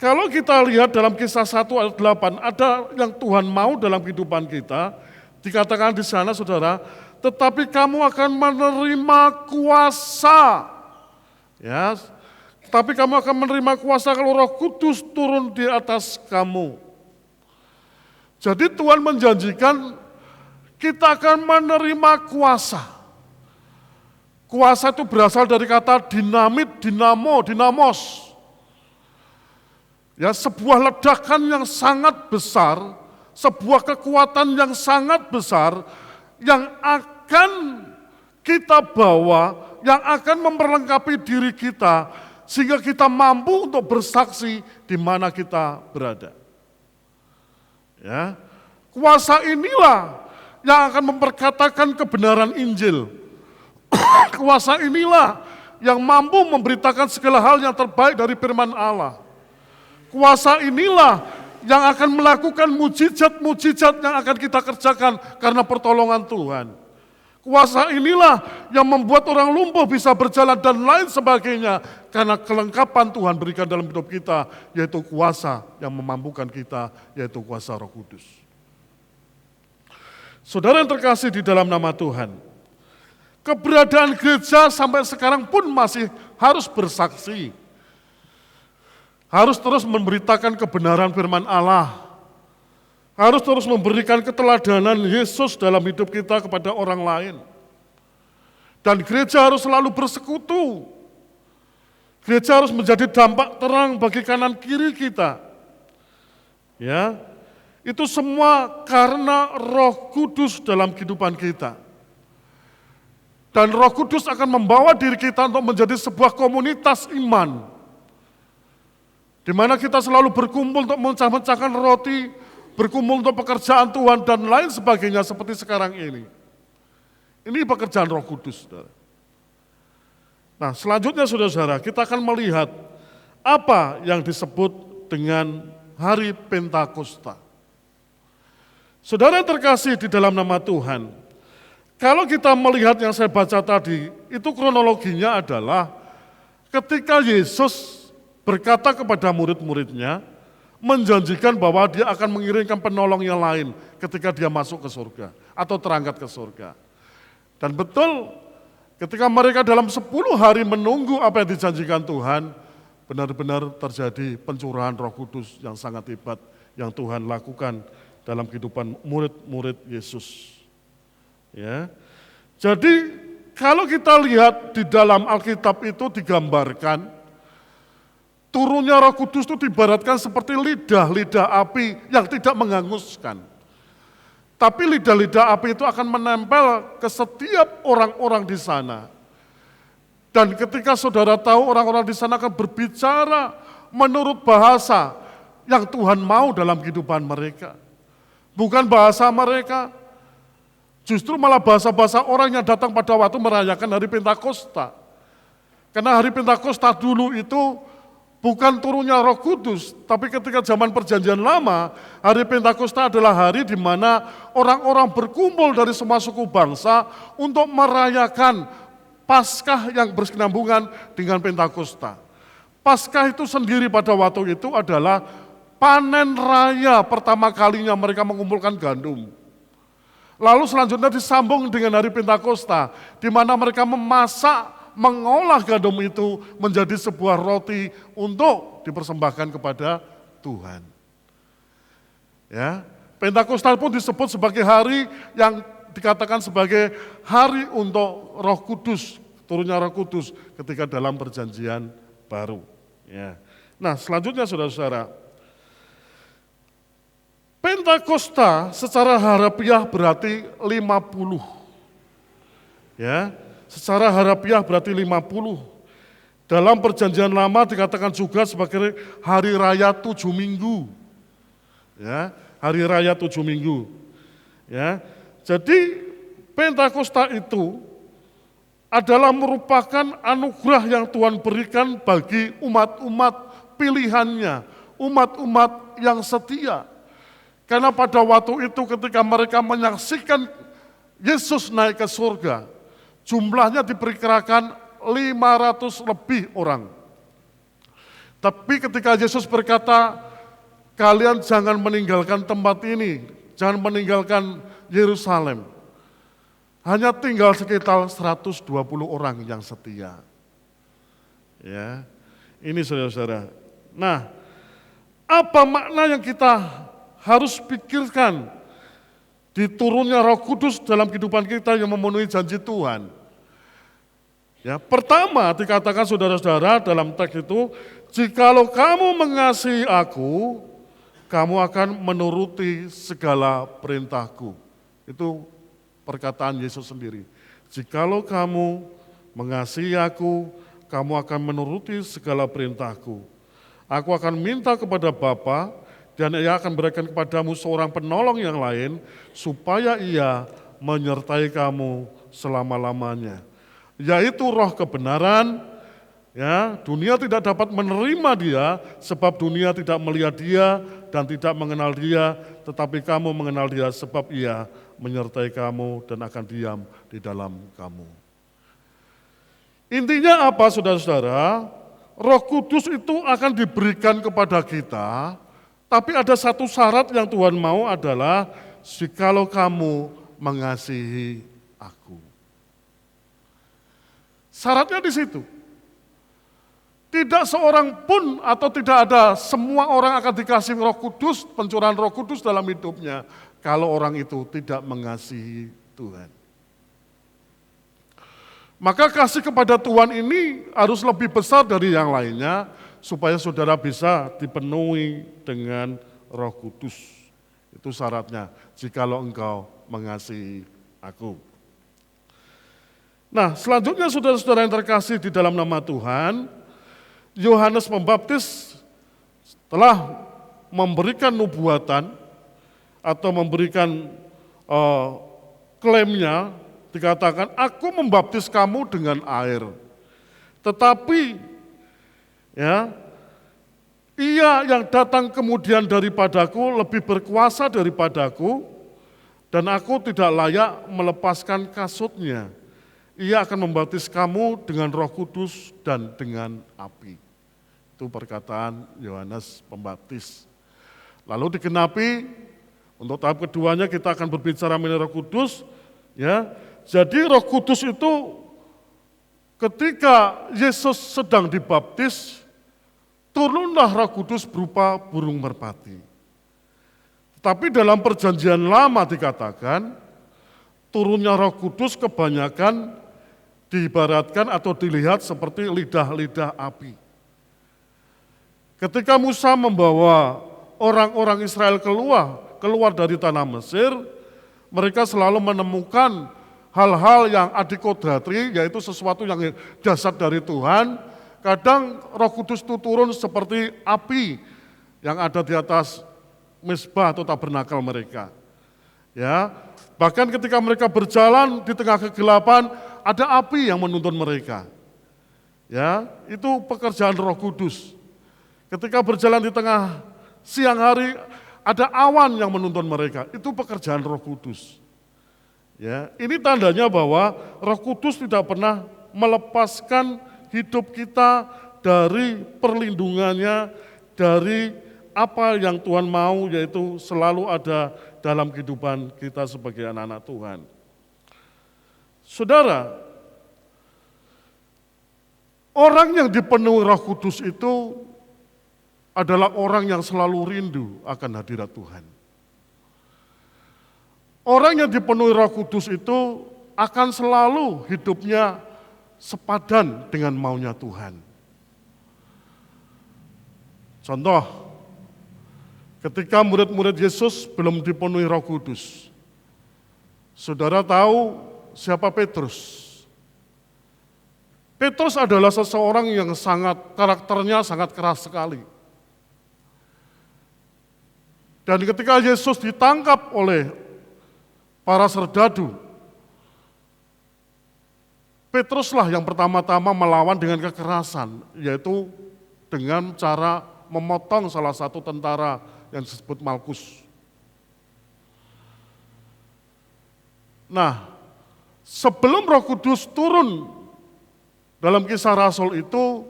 kalau kita lihat dalam Kisah 1 ayat 8, ada yang Tuhan mau dalam kehidupan kita, dikatakan di sana, saudara, tetapi kamu akan menerima kuasa. Ya, tapi kamu akan menerima kuasa kalau Roh Kudus turun di atas kamu. Jadi Tuhan menjanjikan kita akan menerima kuasa. Kuasa itu berasal dari kata dinamit, dinamo, dinamos. Ya, sebuah ledakan yang sangat besar, sebuah kekuatan yang sangat besar yang akan kita bawa, yang akan memperlengkapi diri kita sehingga kita mampu untuk bersaksi di mana kita berada. Ya, kuasa inilah yang akan memperkatakan kebenaran Injil. Kuasa inilah yang mampu memberitakan segala hal yang terbaik dari firman Allah. Kuasa inilah yang akan melakukan mujizat-mujizat yang akan kita kerjakan karena pertolongan Tuhan. Kuasa inilah yang membuat orang lumpuh bisa berjalan dan lain sebagainya karena kelengkapan Tuhan berikan dalam hidup kita, yaitu kuasa yang memampukan kita, yaitu kuasa Roh Kudus. Saudara yang terkasih di dalam nama Tuhan, keberadaan gereja sampai sekarang pun masih harus bersaksi. harus terus memberitakan kebenaran firman Allah, harus terus memberikan keteladanan Yesus dalam hidup kita kepada orang lain. Dan gereja harus selalu bersekutu. Gereja harus menjadi dampak terang bagi kanan kiri kita. Ya, itu semua karena Roh Kudus dalam kehidupan kita. Dan Roh Kudus akan membawa diri kita untuk menjadi sebuah komunitas iman, di mana kita selalu berkumpul untuk memecah-mecahkan roti, berkumpul untuk pekerjaan Tuhan dan lain sebagainya seperti sekarang ini. Ini pekerjaan Roh Kudus. Nah, selanjutnya saudara-saudara, kita akan melihat apa yang disebut dengan Hari Pentakosta. Saudara yang terkasih di dalam nama Tuhan, kalau kita melihat yang saya baca tadi, itu kronologinya adalah ketika Yesus berkata kepada murid-muridnya, menjanjikan bahwa dia akan mengirimkan penolong yang lain ketika dia masuk ke surga atau terangkat ke surga. Dan betul, ketika mereka dalam 10 hari menunggu apa yang dijanjikan Tuhan, benar-benar terjadi pencurahan Roh Kudus yang sangat hebat yang Tuhan lakukan dalam kehidupan murid-murid Yesus. Ya. Jadi kalau kita lihat di dalam Alkitab itu digambarkan, turunnya Roh Kudus itu diibaratkan seperti lidah api yang tidak menghanguskan. Tapi lidah api itu akan menempel ke setiap orang-orang di sana. Dan ketika saudara tahu orang-orang di sana akan berbicara menurut bahasa yang Tuhan mau dalam kehidupan mereka. Bukan bahasa mereka, justru malah bahasa-bahasa orang yang datang pada waktu merayakan Hari Pentakosta. Karena Hari Pentakosta dulu itu bukan turunnya Roh Kudus, tapi ketika zaman Perjanjian Lama, Hari Pentakosta adalah hari di mana orang-orang berkumpul dari semua suku bangsa untuk merayakan Paskah yang berkesinambungan dengan Pentakosta. Paskah itu sendiri pada waktu itu adalah panen raya pertama kalinya mereka mengumpulkan gandum. Lalu selanjutnya disambung dengan Hari Pentakosta, di mana mereka mengolah gandum itu menjadi sebuah roti untuk dipersembahkan kepada Tuhan. Ya, Pentakosta pun disebut sebagai hari yang dikatakan sebagai hari untuk Roh Kudus, turunnya Roh Kudus ketika dalam Perjanjian Baru. Ya. Nah, selanjutnya saudara-saudara, Pentakosta secara harafiah berarti 50. Ya. Secara harafiah berarti 50. Dalam Perjanjian Lama dikatakan juga sebagai hari raya 7 minggu. Ya, hari raya 7 minggu. Ya. Jadi Pentakosta itu adalah merupakan anugerah yang Tuhan berikan bagi umat-umat pilihannya, umat-umat yang setia. Karena pada waktu itu ketika mereka menyaksikan Yesus naik ke surga, jumlahnya diperkirakan 500 lebih orang. Tapi ketika Yesus berkata, kalian jangan meninggalkan tempat ini, jangan meninggalkan Yerusalem. Hanya tinggal sekitar 120 orang yang setia. Ya, ini saudara-saudara. Nah, apa makna yang kita harus pikirkan di turunnya Roh Kudus dalam kehidupan kita yang memenuhi janji Tuhan? Ya, pertama dikatakan saudara-saudara dalam teks itu, jikalau kamu mengasihi aku, kamu akan menuruti segala perintahku. Itu perkataan Yesus sendiri. Jikalau kamu mengasihi aku, kamu akan menuruti segala perintahku. Aku akan minta kepada Bapa, dan ia akan berikan kepadamu seorang penolong yang lain, supaya ia menyertai kamu selama-lamanya. Yaitu Roh kebenaran. Ya, dunia tidak dapat menerima dia, sebab dunia tidak melihat dia dan tidak mengenal dia, tetapi kamu mengenal dia sebab ia menyertai kamu dan akan diam di dalam kamu. Intinya apa saudara-saudara? Roh Kudus itu akan diberikan kepada kita, tapi ada satu syarat yang Tuhan mau adalah jikalau kamu mengasihi aku. Syaratnya di situ. Tidak seorang pun atau tidak ada, semua orang akan dikasih Roh Kudus, pencurahan Roh Kudus dalam hidupnya kalau orang itu tidak mengasihi Tuhan. Maka kasih kepada Tuhan ini harus lebih besar dari yang lainnya supaya saudara bisa dipenuhi dengan Roh Kudus. Itu syaratnya, jikalau engkau mengasihi aku. Nah, selanjutnya saudara-saudara yang terkasih di dalam nama Tuhan, Yohanes Pembaptis telah memberikan nubuatan atau memberikan klaimnya, dikatakan, aku membaptis kamu dengan air. Tetapi ya, ia yang datang kemudian daripadaku lebih berkuasa daripadaku, dan aku tidak layak melepaskan kasutnya. Ia akan membaptis kamu dengan Roh Kudus dan dengan api. Itu perkataan Yohanes Pembaptis. Lalu digenapi, untuk tahap keduanya kita akan berbicara mengenai Roh Kudus. Ya, jadi Roh Kudus itu ketika Yesus sedang dibaptis, turunlah Roh Kudus berupa burung merpati. Tapi dalam perjanjian lama dikatakan, turunnya Roh Kudus kebanyakan diibaratkan atau dilihat seperti lidah-lidah api. Ketika Musa membawa orang-orang Israel keluar dari tanah Mesir, mereka selalu menemukan hal-hal yang adikodatri, yaitu sesuatu yang dasar dari Tuhan. Kadang Roh Kudus itu turun seperti api yang ada di atas mezbah atau tabernakel mereka. Ya, bahkan ketika mereka berjalan di tengah kegelapan, ada api yang menuntun mereka. Ya, itu pekerjaan Roh Kudus. Ketika berjalan di tengah siang hari, ada awan yang menuntun mereka. Itu pekerjaan Roh Kudus. Ya, ini tandanya bahwa Roh Kudus tidak pernah melepaskan hidup kita dari perlindungannya, dari apa yang Tuhan mau, yaitu selalu ada dalam kehidupan kita sebagai anak-anak Tuhan. Saudara, orang yang dipenuhi Roh Kudus itu adalah orang yang selalu rindu akan hadirat Tuhan. Orang yang dipenuhi Roh Kudus itu akan selalu hidupnya sepadan dengan maunya Tuhan. Contoh, ketika murid-murid Yesus belum dipenuhi Roh Kudus, saudara tahu siapa Petrus? Petrus adalah seseorang yang karakternya sangat keras sekali. Dan ketika Yesus ditangkap oleh para serdadu, Petruslah yang pertama-tama melawan dengan kekerasan, yaitu dengan cara memotong salah satu tentara yang disebut Malkus. Nah, sebelum Roh Kudus turun dalam Kisah Rasul itu,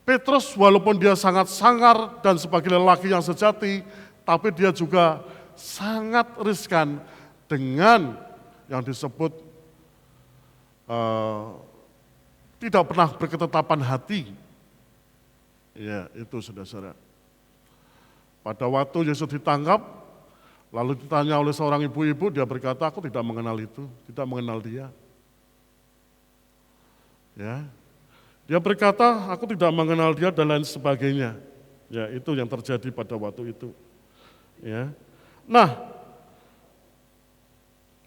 Petrus walaupun dia sangat sangar dan sebagai lelaki yang sejati, tapi dia juga sangat riskan dengan yang disebut tidak pernah berketetapan hati. Ya, itu saudara-saudara. Pada waktu Yesus ditangkap, lalu ditanya oleh seorang ibu-ibu, dia berkata, aku tidak mengenal itu, tidak mengenal dia. Ya, dia berkata, aku tidak mengenal dia dan lain sebagainya. Ya, itu yang terjadi pada waktu itu. Ya, nah,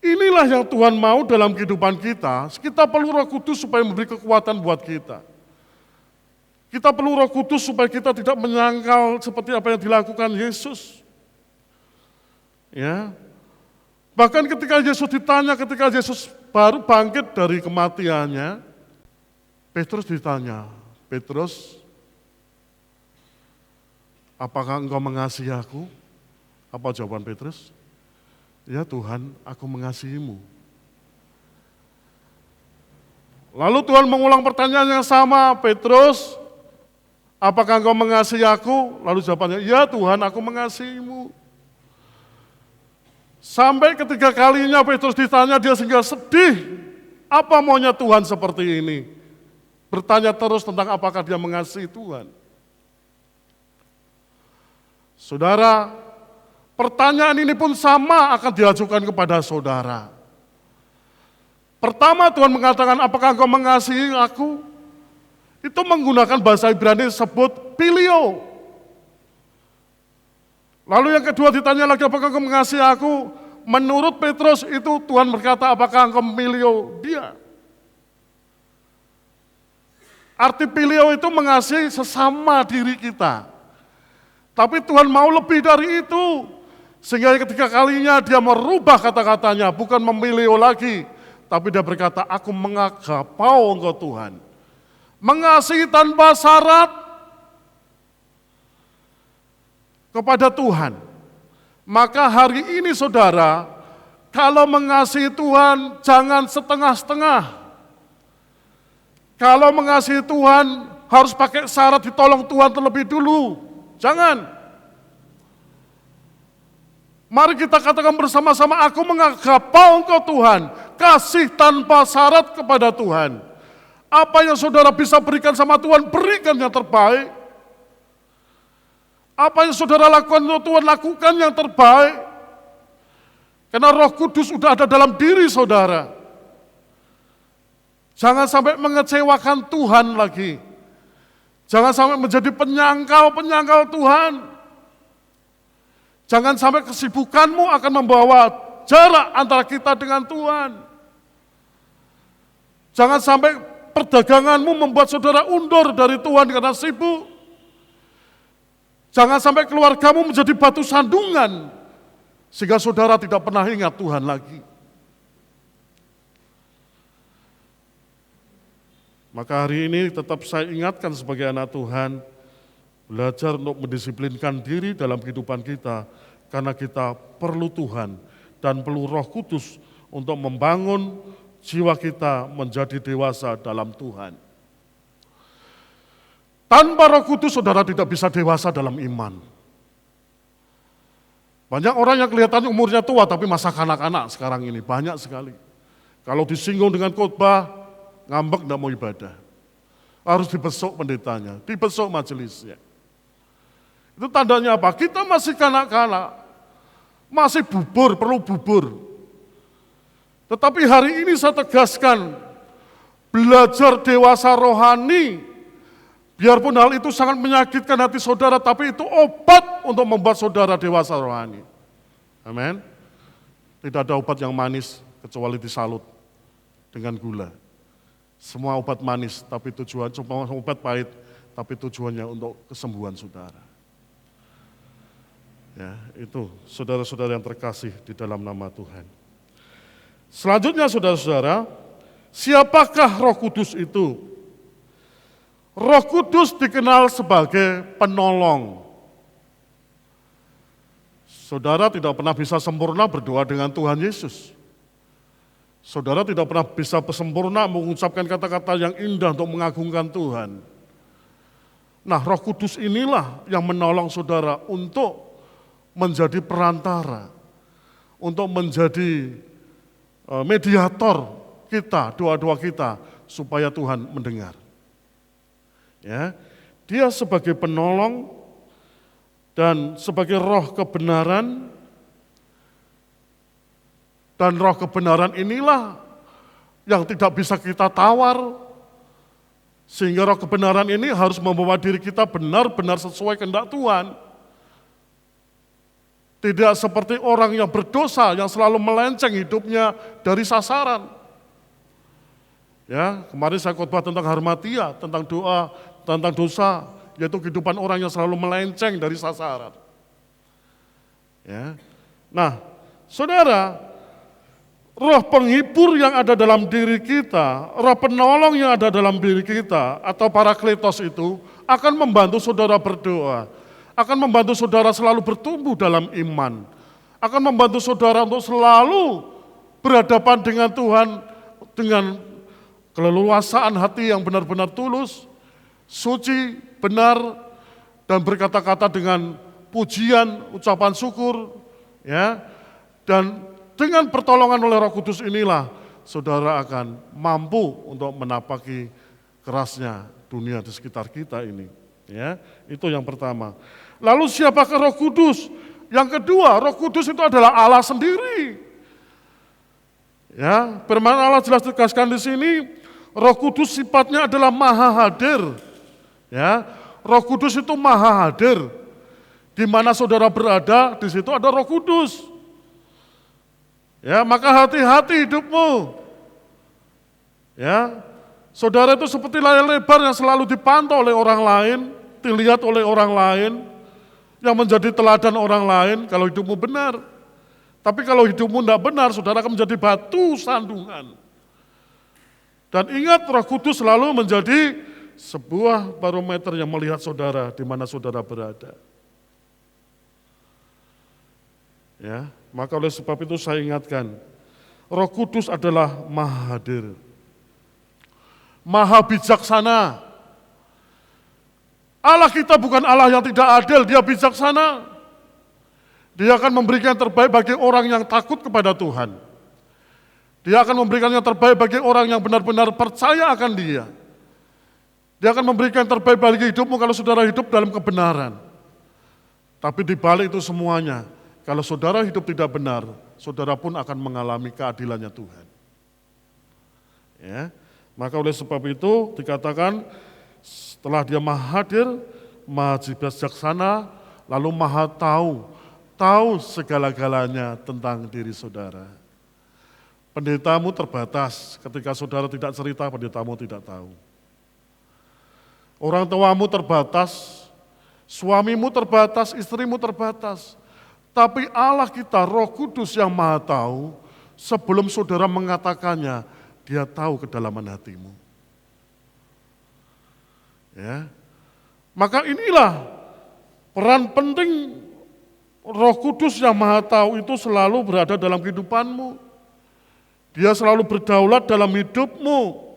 inilah yang Tuhan mau dalam kehidupan kita. Kita perlu Roh Kudus supaya memberi kekuatan buat kita. Kita perlu Roh Kudus supaya kita tidak menyangkal seperti apa yang dilakukan Yesus. Ya, bahkan ketika Yesus ditanya, ketika Yesus baru bangkit dari kematiannya, Petrus ditanya, Petrus, apakah engkau mengasihi aku? Apa jawaban Petrus? Ya Tuhan, aku mengasihimu. Lalu Tuhan mengulang pertanyaan yang sama, Petrus, apakah engkau mengasihi aku? Lalu jawabannya, ya Tuhan, aku mengasihimu. Sampai ketiga kalinya Petrus ditanya, dia sehingga sedih. Apa maunya Tuhan seperti ini? bertanya terus tentang apakah dia mengasihi Tuhan. Saudara, pertanyaan ini pun sama akan diajukan kepada saudara. Pertama Tuhan mengatakan, apakah engkau mengasihi aku? Itu menggunakan bahasa Ibrani disebut pilio. Lalu yang kedua ditanya lagi, apakah engkau mengasihi aku? Menurut Petrus itu Tuhan berkata, apakah engkau memilio dia? Arti pilio itu mengasihi sesama diri kita. Tapi Tuhan mau lebih dari itu. Sehingga ketika kalinya dia merubah kata-katanya, bukan memilio lagi. Tapi dia berkata, aku mengagapau engkau Tuhan. Mengasihi tanpa syarat kepada Tuhan. Maka hari ini saudara, kalau mengasihi Tuhan jangan setengah-setengah. Kalau mengasihi Tuhan harus pakai syarat ditolong Tuhan terlebih dulu. Jangan. Mari kita katakan bersama-sama, aku mengagapau engkau Tuhan. Kasih tanpa syarat kepada Tuhan. Apa yang saudara bisa berikan sama Tuhan, berikan yang terbaik. Apa yang saudara lakukan untuk Tuhan, lakukan yang terbaik. Karena Roh Kudus sudah ada dalam diri saudara. Jangan sampai mengecewakan Tuhan lagi. Jangan sampai menjadi penyangkal Tuhan. Jangan sampai kesibukanmu akan membawa jarak antara kita dengan Tuhan. Jangan sampai perdaganganmu membuat saudara undur dari Tuhan karena sibuk. Jangan sampai keluargamu menjadi batu sandungan, sehingga saudara tidak pernah ingat Tuhan lagi. Maka hari ini tetap saya ingatkan sebagai anak Tuhan, belajar untuk mendisiplinkan diri dalam kehidupan kita, karena kita perlu Tuhan dan perlu Roh Kudus untuk membangun jiwa kita menjadi dewasa dalam Tuhan. Tanpa Roh Kudus saudara tidak bisa dewasa dalam iman. Banyak orang yang kelihatannya umurnya tua tapi masa kanak-kanak sekarang ini, banyak sekali. Kalau disinggung dengan khotbah, ngambek tidak mau ibadah. Harus dibesuk pendetanya, dibesuk majelisnya. Itu tandanya apa? Kita masih kanak-kanak, masih bubur, perlu bubur. Tetapi hari ini saya tegaskan, belajar dewasa rohani. Biarpun hal itu sangat menyakitkan hati saudara, tapi itu obat untuk membuat saudara dewasa rohani. Amin. Tidak ada obat yang manis kecuali disalut dengan gula. Semua obat manis, tapi tujuan semua obat pahit, tapi tujuannya untuk kesembuhan saudara. Ya, itu saudara-saudara yang terkasih di dalam nama Tuhan. Selanjutnya saudara-saudara, siapakah Roh Kudus itu? Roh Kudus dikenal sebagai penolong. Saudara tidak pernah bisa sempurna berdoa dengan Tuhan Yesus. Saudara tidak pernah bisa sempurna mengucapkan kata-kata yang indah untuk mengagungkan Tuhan. Nah, Roh Kudus inilah yang menolong saudara untuk menjadi perantara, untuk menjadi mediator kita, doa-doa kita, supaya Tuhan mendengar. Ya, dia sebagai penolong dan sebagai roh kebenaran, dan roh kebenaran inilah yang tidak bisa kita tawar, sehingga roh kebenaran ini harus membawa diri kita benar-benar sesuai kehendak Tuhan. Tidak seperti orang yang berdosa yang selalu melenceng hidupnya dari sasaran. Ya, kemarin saya khotbah tentang harmatia, tentang doa, tentang dosa, yaitu kehidupan orang yang selalu melenceng dari sasaran. Ya. Nah, saudara, roh penghibur yang ada dalam diri kita, roh penolong yang ada dalam diri kita, atau parakletos itu akan membantu saudara berdoa, akan membantu saudara selalu bertumbuh dalam iman, akan membantu saudara untuk selalu berhadapan dengan Tuhan dengan keleluasaan hati yang benar-benar tulus, suci, benar, dan berkata-kata dengan pujian, ucapan syukur, ya. Dan dengan pertolongan oleh Roh Kudus inilah saudara akan mampu untuk menapaki kerasnya dunia di sekitar kita ini. Ya, itu yang pertama. Lalu siapakah Roh Kudus? Yang kedua, Roh Kudus itu adalah Allah sendiri. Ya, firman Allah jelas ditegaskan di sini, Roh Kudus sifatnya adalah maha hadir. Ya, Roh Kudus itu maha hadir. Di mana saudara berada, di situ ada Roh Kudus. Ya, maka hati-hati hidupmu. Ya, saudara itu seperti layar lebar yang selalu dipantau oleh orang lain, dilihat oleh orang lain, yang menjadi teladan orang lain kalau hidupmu benar. Tapi kalau hidupmu tidak benar, saudara akan menjadi batu sandungan. Dan ingat, Roh Kudus selalu menjadi sebuah barometer yang melihat saudara di mana saudara berada. Ya, maka oleh sebab itu saya ingatkan, Roh Kudus adalah maha hadir, maha bijaksana. Allah kita bukan Allah yang tidak adil, dia bijaksana. Dia akan memberikan yang terbaik bagi orang yang takut kepada Tuhan. Dia akan memberikan yang terbaik bagi orang yang benar-benar percaya akan dia. Dia akan memberikan yang terbaik bagi hidupmu kalau saudara hidup dalam kebenaran. Tapi di balik itu semuanya, kalau saudara hidup tidak benar, saudara pun akan mengalami keadilannya Tuhan. Ya, maka oleh sebab itu dikatakan setelah dia maha hadir, maha bijaksana, lalu maha tahu segala-galanya tentang diri saudara. Pendetamu terbatas, ketika saudara tidak cerita, pendetamu tidak tahu. Orang tuamu terbatas, suamimu terbatas, istrimu terbatas. Tapi Allah kita, Roh Kudus yang maha tahu, sebelum saudara mengatakannya, dia tahu kedalaman hatimu. Ya, maka inilah peran penting Roh Kudus yang maha tahu itu selalu berada dalam kehidupanmu. Dia selalu berdaulat dalam hidupmu.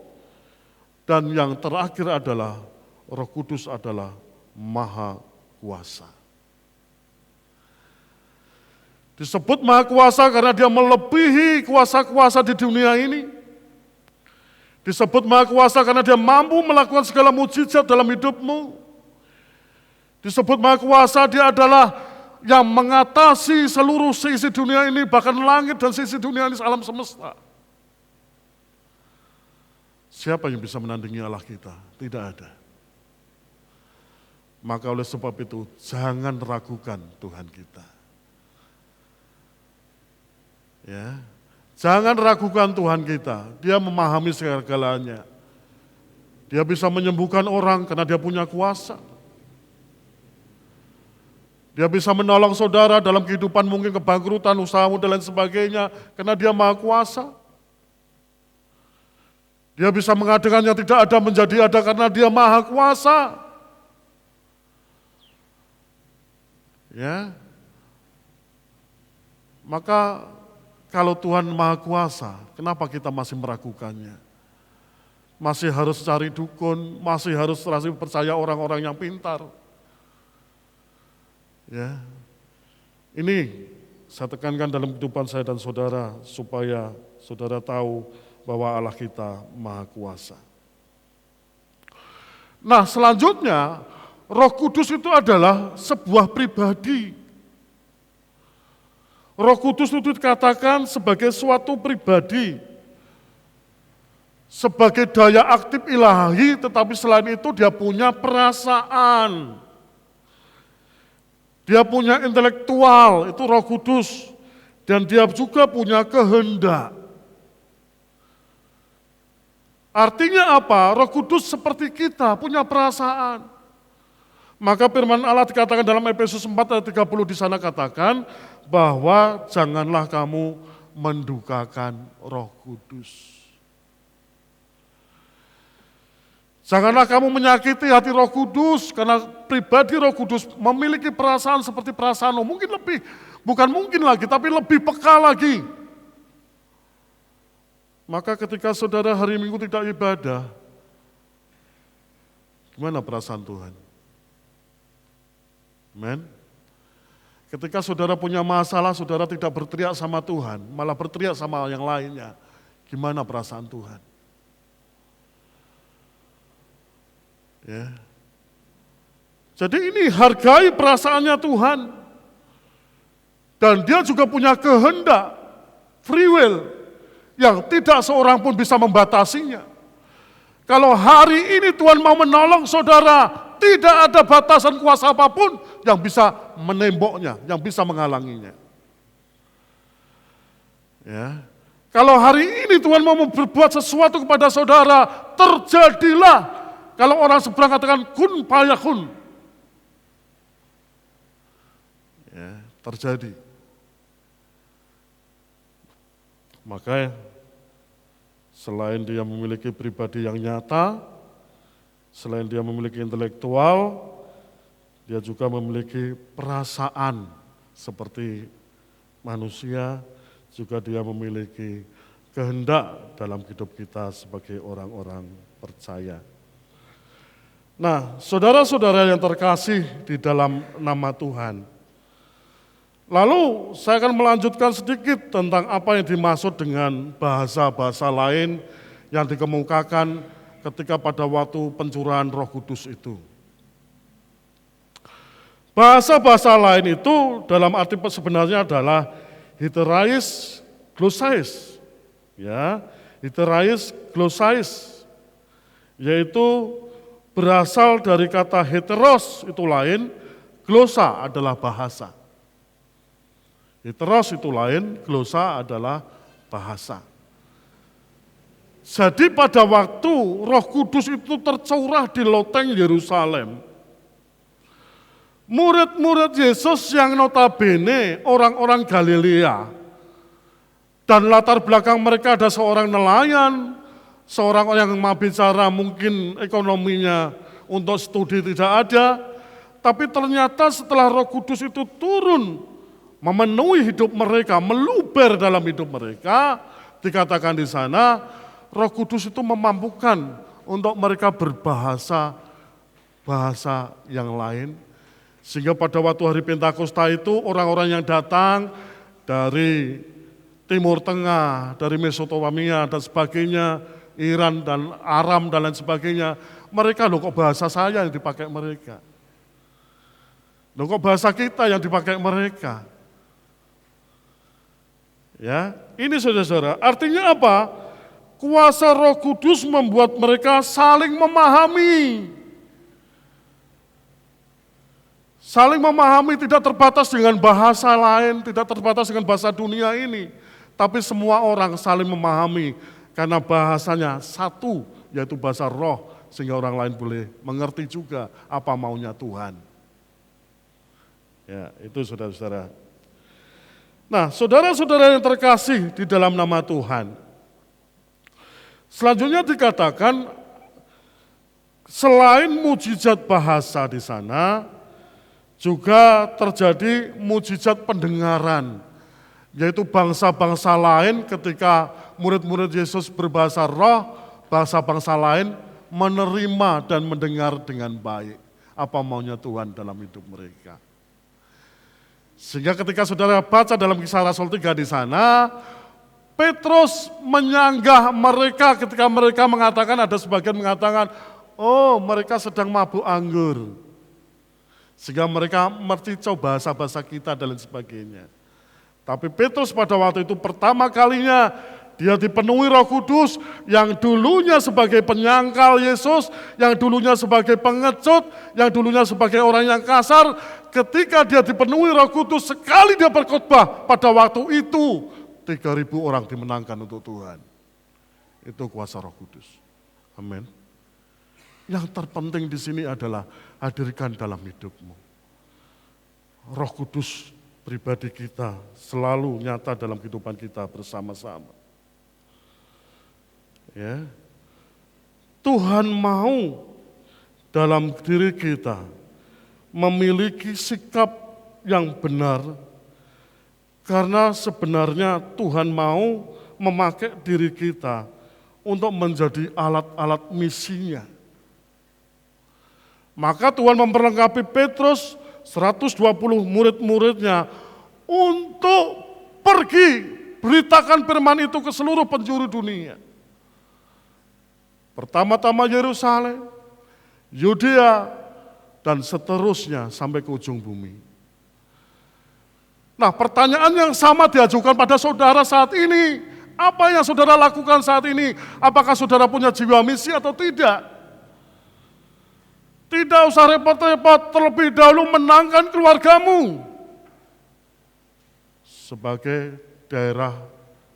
Dan yang terakhir adalah Roh Kudus adalah maha kuasa. Disebut maha kuasa karena dia melebihi kuasa-kuasa di dunia ini. Disebut maha kuasa karena dia mampu melakukan segala mujizat dalam hidupmu. Disebut maha kuasa, dia adalah yang mengatasi seluruh sisi dunia ini, bahkan langit dan sisi dunia ini, alam semesta. Siapa yang bisa menandingi Allah kita? Tidak ada. Maka oleh sebab itu, jangan ragukan Tuhan kita. Ya, jangan ragukan Tuhan kita, dia memahami segala-galanya. Dia bisa menyembuhkan orang karena dia punya kuasa. Dia bisa menolong saudara dalam kehidupan mungkin kebangkrutan, usahamu dan lain sebagainya, karena dia maha kuasa. Dia bisa mengadakan yang tidak ada menjadi ada karena dia maha kuasa. Ya, maka kalau Tuhan maha kuasa, kenapa kita masih meragukannya? Masih harus cari dukun, masih harus percaya orang-orang yang pintar. Ya, ini saya tekankan dalam kehidupan saya dan saudara, supaya saudara tahu bahwa Allah kita maha kuasa. Nah, selanjutnya, Roh Kudus itu adalah sebuah pribadi. Roh Kudus itu dikatakan sebagai suatu pribadi, sebagai daya aktif ilahi, tetapi selain itu dia punya perasaan. Dia punya intelektual, itu Roh Kudus, dan dia juga punya kehendak. Artinya apa? Roh Kudus seperti kita, punya perasaan. Maka firman Allah dikatakan dalam Efesus 4 ayat 30 di sana katakan bahwa janganlah kamu mendukakan Roh Kudus. Janganlah kamu menyakiti hati Roh Kudus, karena pribadi Roh Kudus memiliki perasaan seperti perasaanmu. Mungkin lebih, bukan mungkin lagi, tapi lebih peka lagi. Maka ketika saudara hari Minggu tidak ibadah, gimana perasaan Tuhan? Amen. Ketika saudara punya masalah, saudara tidak berteriak sama Tuhan, malah berteriak sama yang lainnya. Gimana perasaan Tuhan? Ya. Jadi ini hargai perasaannya Tuhan. Dan dia juga punya kehendak, free will, yang tidak seorang pun bisa membatasinya. Kalau hari ini Tuhan mau menolong saudara, tidak ada batasan kuasa apapun yang bisa menemboknya, yang bisa menghalanginya. Ya. Kalau hari ini Tuhan mau berbuat sesuatu kepada saudara, terjadilah. Kalau orang seberang katakan kun fayakun. Ya, terjadi. Maka selain dia memiliki pribadi yang nyata, selain dia memiliki intelektual, dia juga memiliki perasaan seperti manusia, juga dia memiliki kehendak dalam hidup kita sebagai orang-orang percaya. Nah, saudara-saudara yang terkasih di dalam nama Tuhan, lalu saya akan melanjutkan sedikit tentang apa yang dimaksud dengan bahasa-bahasa lain yang dikemukakan ketika pada waktu pencurahan Roh Kudus itu. Bahasa-bahasa lain itu dalam arti sebenarnya adalah heterais glosais, ya, heterais glosais, yaitu berasal dari kata heteros itu lain, glosa adalah bahasa. Heteros itu lain, glosa adalah bahasa. Jadi pada waktu Roh Kudus itu tercurah di loteng Yerusalem, murid-murid Yesus yang notabene orang-orang Galilea, dan latar belakang mereka ada seorang nelayan, seorang yang bicara mungkin ekonominya untuk studi tidak ada, tapi ternyata setelah Roh Kudus itu turun, memenuhi hidup mereka, meluber dalam hidup mereka, dikatakan di sana, Roh Kudus itu memampukan untuk mereka berbahasa bahasa yang lain. Sehingga pada waktu hari Pentakosta itu orang-orang yang datang dari Timur Tengah, dari Mesopotamia dan sebagainya, Iran dan Aram dan lain sebagainya, mereka loh kok bahasa saya yang dipakai mereka. Loh kok bahasa kita yang dipakai mereka. Ya, ini saudara-saudara, artinya apa? Kuasa Roh Kudus membuat mereka saling memahami. Saling memahami tidak terbatas dengan bahasa lain, tidak terbatas dengan bahasa dunia ini. Tapi semua orang saling memahami karena bahasanya satu, yaitu bahasa roh, sehingga orang lain boleh mengerti juga apa maunya Tuhan. Ya, itu saudara-saudara. Nah, saudara-saudara yang terkasih di dalam nama Tuhan, selanjutnya dikatakan, selain mujizat bahasa di sana, juga terjadi mujizat pendengaran, yaitu bangsa-bangsa lain ketika murid-murid Yesus berbahasa roh, bangsa-bangsa lain menerima dan mendengar dengan baik apa maunya Tuhan dalam hidup mereka. Sehingga ketika saudara baca dalam Kisah Rasul 3 di sana, Petrus menyanggah mereka ketika mereka mengatakan, ada sebagian mengatakan, oh mereka sedang mabuk anggur. Sehingga mereka mercicau bahasa-bahasa kita dan lain sebagainya. Tapi Petrus pada waktu itu pertama kalinya dia dipenuhi Roh Kudus yang dulunya sebagai penyangkal Yesus, yang dulunya sebagai pengecut, yang dulunya sebagai orang yang kasar, ketika dia dipenuhi Roh Kudus sekali dia berkhotbah pada waktu itu 3.000 orang dimenangkan untuk Tuhan. Itu kuasa Roh Kudus. Amin. Yang terpenting di sini adalah hadirkan dalam hidupmu. Roh Kudus pribadi kita selalu nyata dalam kehidupan kita bersama-sama. Ya. Tuhan mau dalam diri kita memiliki sikap yang benar, karena sebenarnya Tuhan mau memakai diri kita untuk menjadi alat-alat misinya. Maka Tuhan memperlengkapi Petrus 120 murid-muridnya untuk pergi beritakan firman itu ke seluruh penjuru dunia. Pertama-tama Yerusalem, Yudea, dan seterusnya sampai ke ujung bumi. Nah, pertanyaan yang sama diajukan pada saudara saat ini. Apa yang saudara lakukan saat ini? Apakah saudara punya jiwa misi atau tidak? Tidak usah repot-repot, terlebih dahulu menangkan keluargamu sebagai daerah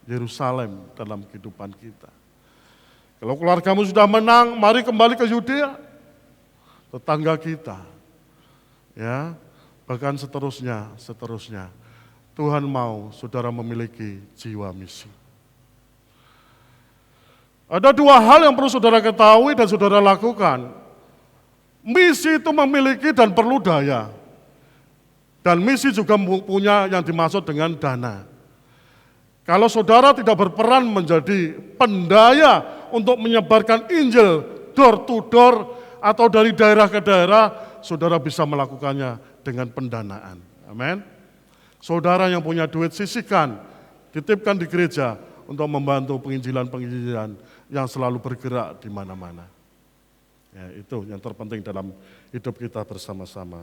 Yerusalem dalam kehidupan kita. Kalau keluargamu sudah menang, mari kembali ke Yudea, tetangga kita, ya, bahkan seterusnya. Tuhan mau saudara memiliki jiwa misi. Ada dua hal yang perlu saudara ketahui dan saudara lakukan. Misi itu memiliki dan perlu daya. Dan misi juga punya yang dimaksud dengan dana. Kalau saudara tidak berperan menjadi pendaya untuk menyebarkan Injil door to door atau dari daerah ke daerah, saudara bisa melakukannya dengan pendanaan. Amin. Saudara yang punya duit sisihkan, titipkan di gereja untuk membantu penginjilan-penginjilan yang selalu bergerak di mana-mana. Ya, itu yang terpenting dalam hidup kita bersama-sama.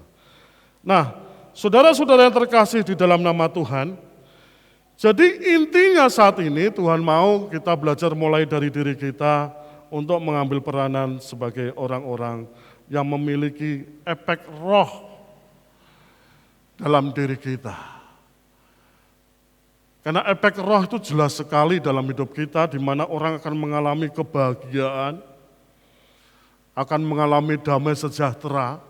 Nah, saudara-saudara yang terkasih di dalam nama Tuhan, jadi intinya saat ini Tuhan mau kita belajar mulai dari diri kita untuk mengambil peranan sebagai orang-orang yang memiliki efek roh dalam diri kita. Karena efek roh itu jelas sekali dalam hidup kita, di mana orang akan mengalami kebahagiaan, akan mengalami damai sejahtera,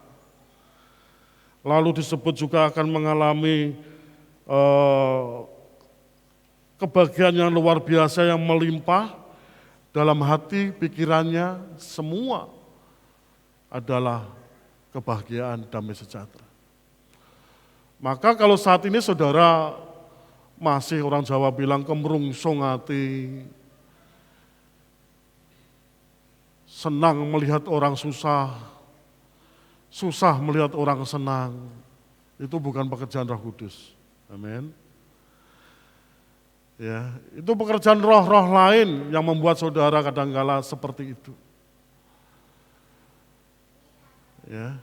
lalu disebut juga akan mengalami kebahagiaan yang luar biasa yang melimpah dalam hati, pikirannya, semua adalah kebahagiaan damai sejahtera. Maka kalau saat ini saudara masih, orang Jawa bilang, kemerungsung hati, senang melihat orang susah, susah melihat orang senang, itu bukan pekerjaan Roh Kudus. Amin. Ya, itu pekerjaan roh-roh lain yang membuat saudara kadang-kala seperti itu. Ya.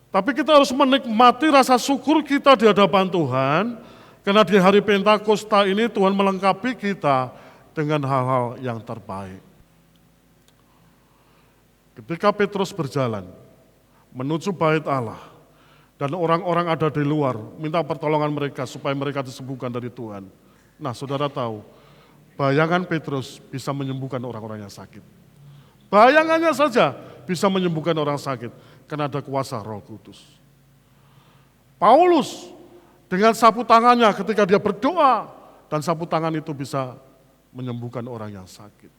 Tapi kita harus menikmati rasa syukur kita di hadapan Tuhan, karena di hari Pentakosta ini Tuhan melengkapi kita dengan hal-hal yang terbaik. Ketika Petrus berjalan menuju bait Allah, dan orang-orang ada di luar minta pertolongan mereka supaya mereka disembuhkan dari Tuhan. Nah, saudara tahu, bayangan Petrus bisa menyembuhkan orang-orang yang sakit. Bayangannya saja bisa menyembuhkan orang sakit, karena ada kuasa Roh Kudus. Paulus dengan sapu tangannya ketika dia berdoa, dan sapu tangan itu bisa menyembuhkan orang yang sakit.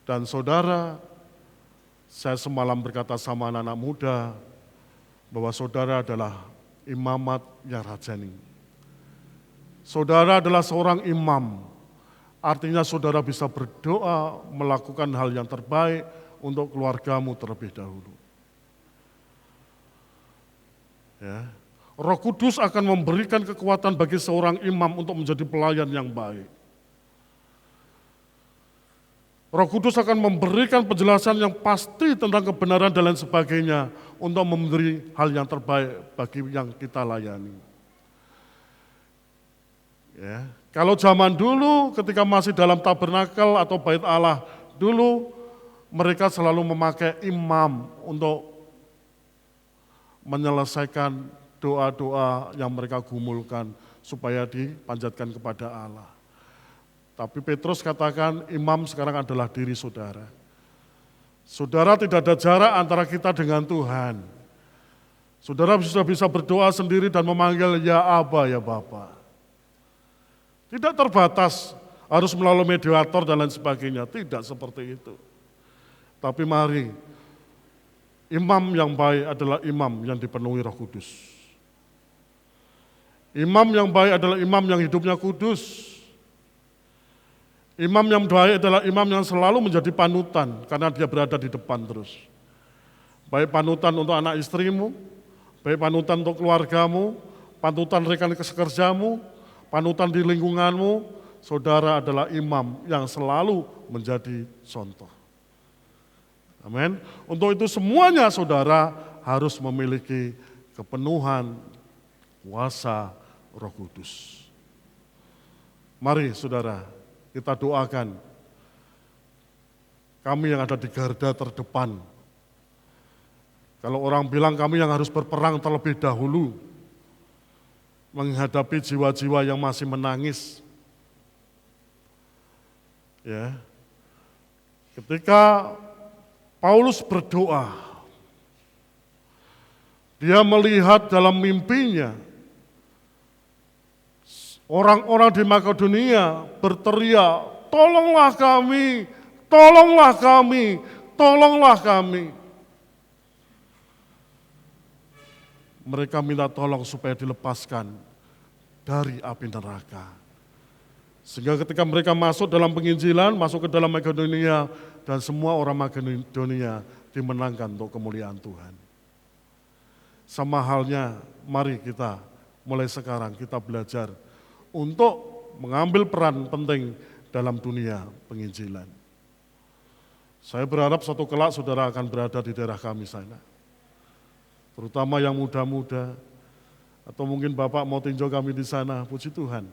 Dan saudara, saya semalam berkata sama anak-anak muda, bahwa saudara adalah imamat yang rajani. Saudara adalah seorang imam, artinya saudara bisa berdoa, melakukan hal yang terbaik untuk keluargamu terlebih dahulu. Ya. Roh Kudus akan memberikan kekuatan bagi seorang imam untuk menjadi pelayan yang baik. Roh Kudus akan memberikan penjelasan yang pasti tentang kebenaran dan lain sebagainya untuk memberi hal yang terbaik bagi yang kita layani. Ya. Kalau zaman dulu ketika masih dalam tabernakel atau bait Allah, dulu mereka selalu memakai imam untuk menyelesaikan doa-doa yang mereka gumulkan supaya dipanjatkan kepada Allah. Tapi Petrus katakan imam sekarang adalah diri saudara. Saudara, tidak ada jarak antara kita dengan Tuhan. Saudara sudah bisa berdoa sendiri dan memanggil ya Aba, ya Bapa. Tidak terbatas harus melalui mediator dan lain sebagainya, tidak seperti itu. Tapi mari, imam yang baik adalah imam yang dipenuhi Roh Kudus. Imam yang baik adalah imam yang hidupnya kudus. Imam yang baik adalah imam yang selalu menjadi panutan karena dia berada di depan terus. Baik panutan untuk anak istrimu, baik panutan untuk keluargamu, panutan rekan kerjamu, panutan di lingkunganmu, saudara adalah imam yang selalu menjadi contoh. Amin. Untuk itu semuanya saudara harus memiliki kepenuhan kuasa Roh Kudus. Mari saudara, kita doakan kami yang ada di garda terdepan. Kalau orang bilang kami yang harus berperang terlebih dahulu, menghadapi jiwa-jiwa yang masih menangis. Ya. Ketika Paulus berdoa, dia melihat dalam mimpinya orang-orang di Makedonia berteriak, "Tolonglah kami, tolonglah kami, tolonglah kami." Mereka minta tolong supaya dilepaskan dari api neraka. Sehingga ketika mereka masuk dalam penginjilan, masuk ke dalam Makedonia, dan semua orang Makedonia dimenangkan untuk kemuliaan Tuhan. Sama halnya, mari kita mulai sekarang kita belajar untuk mengambil peran penting dalam dunia penginjilan. Saya berharap suatu kelak saudara akan berada di daerah kami sana. Terutama yang muda-muda, atau mungkin Bapak mau tinjau kami di sana, puji Tuhan.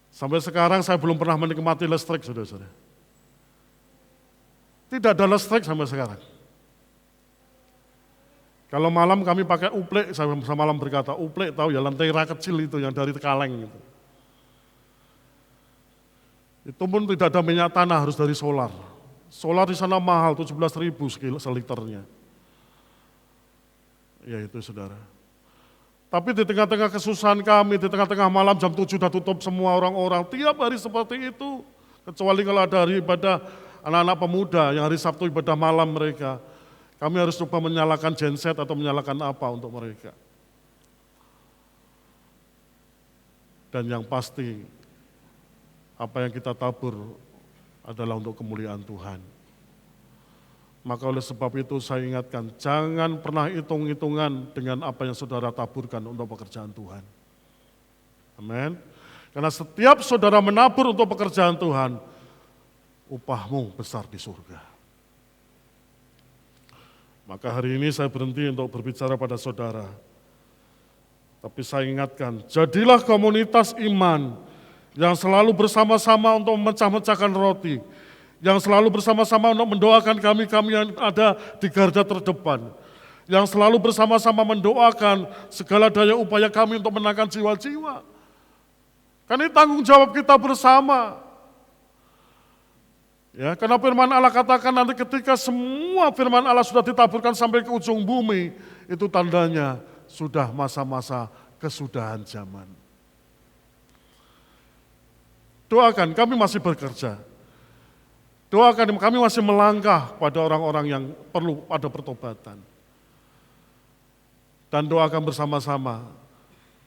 Sampai sekarang saya belum pernah menikmati listrik, saudara-saudara. Tidak ada listrik sampai sekarang. Kalau malam kami pakai uplek, saya malam berkata, uplek tahu ya, lentera kecil itu yang dari kaleng. Itu pun tidak ada minyak tanah, harus dari solar. Solar di sana mahal, 17.000 seliternya. Ya itu saudara. Tapi di tengah-tengah kesusahan kami, di tengah-tengah malam jam 7 sudah tutup semua orang-orang. Tiap hari seperti itu. Kecuali kalau ada hari ibadah anak-anak pemuda, yang hari Sabtu ibadah malam mereka. Kami harus coba menyalakan genset atau menyalakan apa untuk mereka. Dan yang pasti, apa yang kita tabur adalah untuk kemuliaan Tuhan. Maka oleh sebab itu saya ingatkan, jangan pernah hitung-hitungan dengan apa yang saudara taburkan untuk pekerjaan Tuhan. Amin. Karena setiap saudara menabur untuk pekerjaan Tuhan, upahmu besar di surga. Maka hari ini saya berhenti untuk berbicara pada saudara. Tapi saya ingatkan, jadilah komunitas iman yang selalu bersama-sama untuk memecah-mecahkan roti, yang selalu bersama-sama untuk mendoakan kami-kami yang ada di garda terdepan, yang selalu bersama-sama mendoakan segala daya upaya kami untuk menangkan jiwa-jiwa. Karena ini tanggung jawab kita bersama. Ya, karena firman Allah katakan nanti ketika semua firman Allah sudah ditaburkan sampai ke ujung bumi, itu tandanya sudah masa-masa kesudahan zaman. Doakan, kami masih bekerja. Doakan, kami masih melangkah pada orang-orang yang perlu ada pertobatan. Dan doakan bersama-sama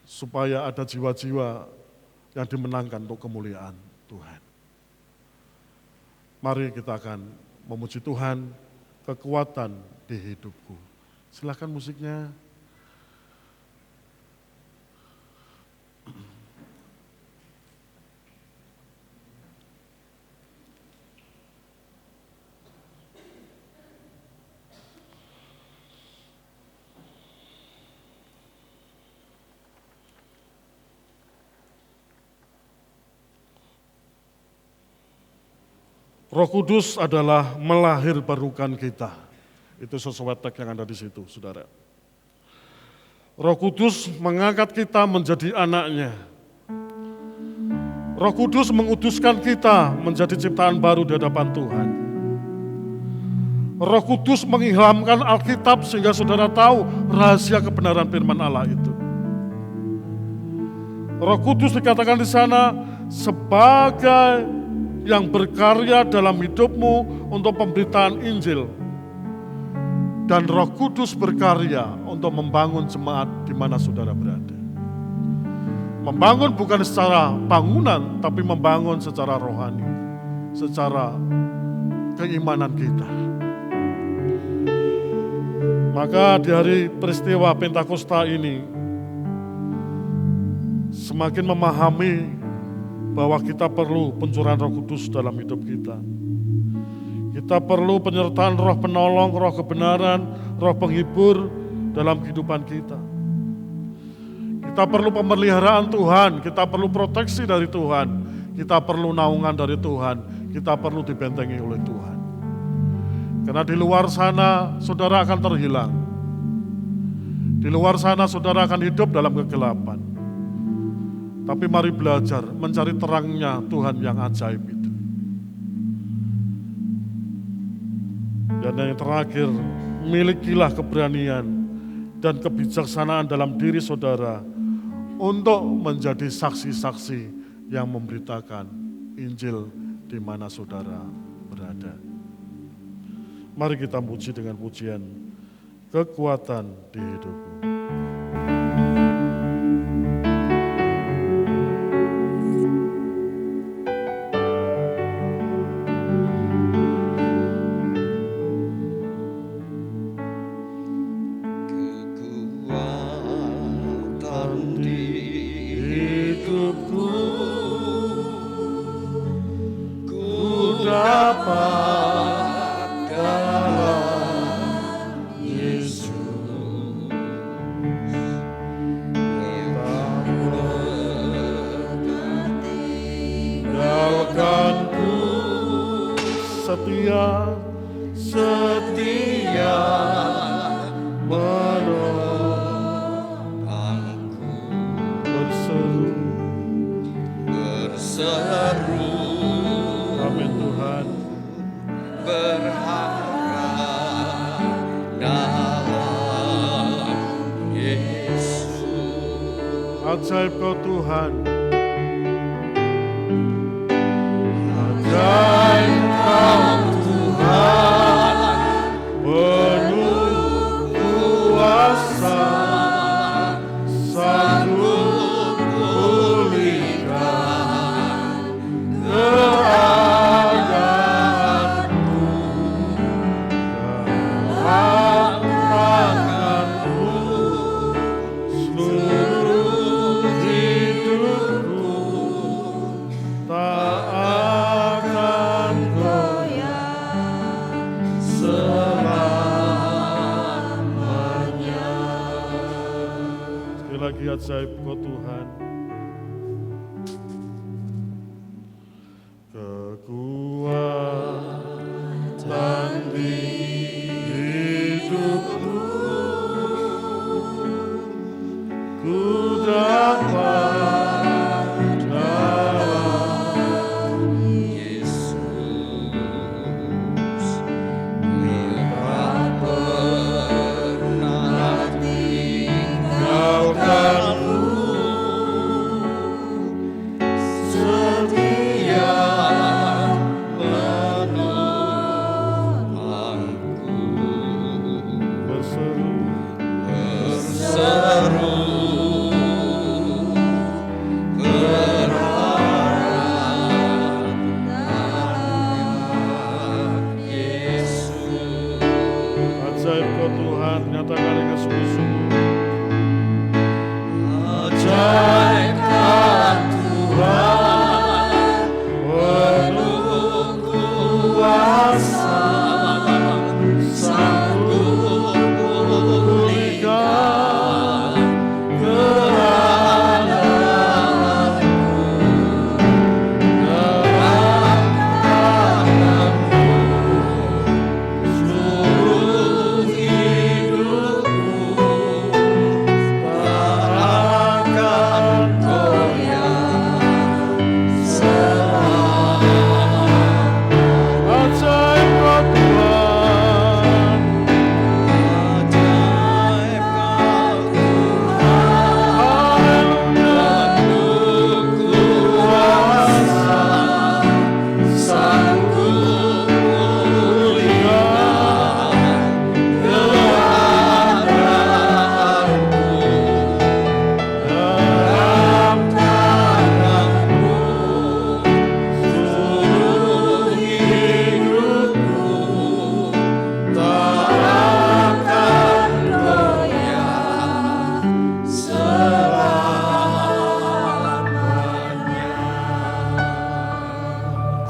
supaya ada jiwa-jiwa yang dimenangkan untuk kemuliaan Tuhan. Mari kita akan memuji Tuhan, kekuatan di hidupku. Silakan musiknya. Roh Kudus adalah melahir barukan kita. Itu sesuai teks yang ada di situ, saudara. Roh Kudus mengangkat kita menjadi anaknya. Roh Kudus menguduskan kita menjadi ciptaan baru di hadapan Tuhan. Roh Kudus mengilhamkan Alkitab sehingga saudara tahu rahasia kebenaran firman Allah itu. Roh Kudus dikatakan di sana sebagai yang berkarya dalam hidupmu untuk pemberitaan Injil. Dan Roh Kudus berkarya untuk membangun jemaat di mana saudara berada. Membangun bukan secara bangunan, tapi membangun secara rohani, secara keimanan kita. Maka di hari peristiwa Pentakosta ini, semakin memahami bahwa kita perlu pencurahan Roh Kudus dalam hidup kita. Kita perlu penyertaan Roh Penolong, Roh Kebenaran, Roh Penghibur dalam kehidupan kita. Kita perlu pemeliharaan Tuhan, kita perlu proteksi dari Tuhan, kita perlu naungan dari Tuhan, kita perlu dibentengi oleh Tuhan. Karena di luar sana saudara akan terhilang. Di luar sana saudara akan hidup dalam kegelapan. Tapi mari belajar mencari terangnya Tuhan yang ajaib itu. Dan yang terakhir, milikilah keberanian dan kebijaksanaan dalam diri saudara untuk menjadi saksi-saksi yang memberitakan Injil di mana saudara berada. Mari kita puji dengan pujian kekuatan di hidupku. Setia menolongku, berseru, Amin Tuhan, berharap dalam Yesus. ajaib Kau Tuhan, ajaib Kau Tuhan, penuh kuasa, sanggup pulihkan keadaanku, dalam tanganmu seluruh hidupku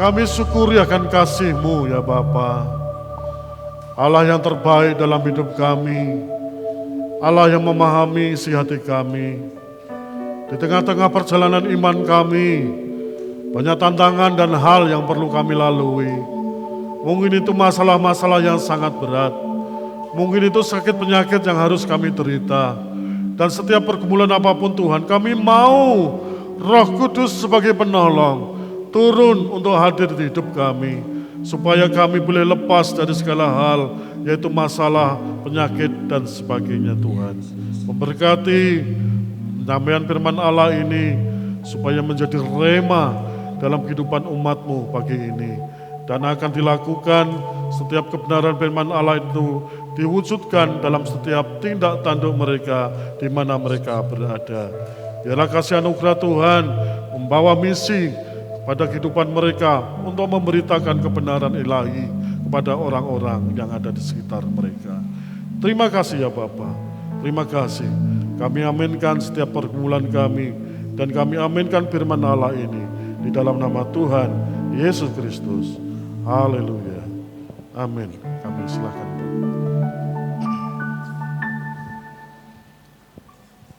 Kami syukuri akan kasih-Mu ya Bapa. Allah yang terbaik dalam hidup kami, Allah yang memahami isi hati kami. Di tengah-tengah perjalanan iman kami, banyak tantangan dan hal yang perlu kami lalui. Mungkin itu masalah-masalah yang sangat berat. Mungkin itu sakit penyakit yang harus kami derita. Dan setiap pergumulan apapun Tuhan, kami mau Roh Kudus sebagai penolong turun untuk hadir di hidup kami, supaya kami boleh lepas dari segala hal, yaitu masalah, penyakit, dan sebagainya Tuhan. Memberkati penyampaian firman Allah ini, supaya menjadi rema dalam kehidupan umat-Mu pagi ini. Dan akan dilakukan setiap kebenaran firman Allah itu diwujudkan dalam setiap tindak tanduk mereka di mana mereka berada. Biarlah kasih anugerah Tuhan membawa misi pada kehidupan mereka untuk memberitakan kebenaran ilahi kepada orang-orang yang ada di sekitar mereka. Terima kasih ya Bapa, terima kasih. Kami aminkan setiap pergumulan kami dan kami aminkan firman Allah ini di dalam nama Tuhan Yesus Kristus. Haleluya. Amin. Kami silakan.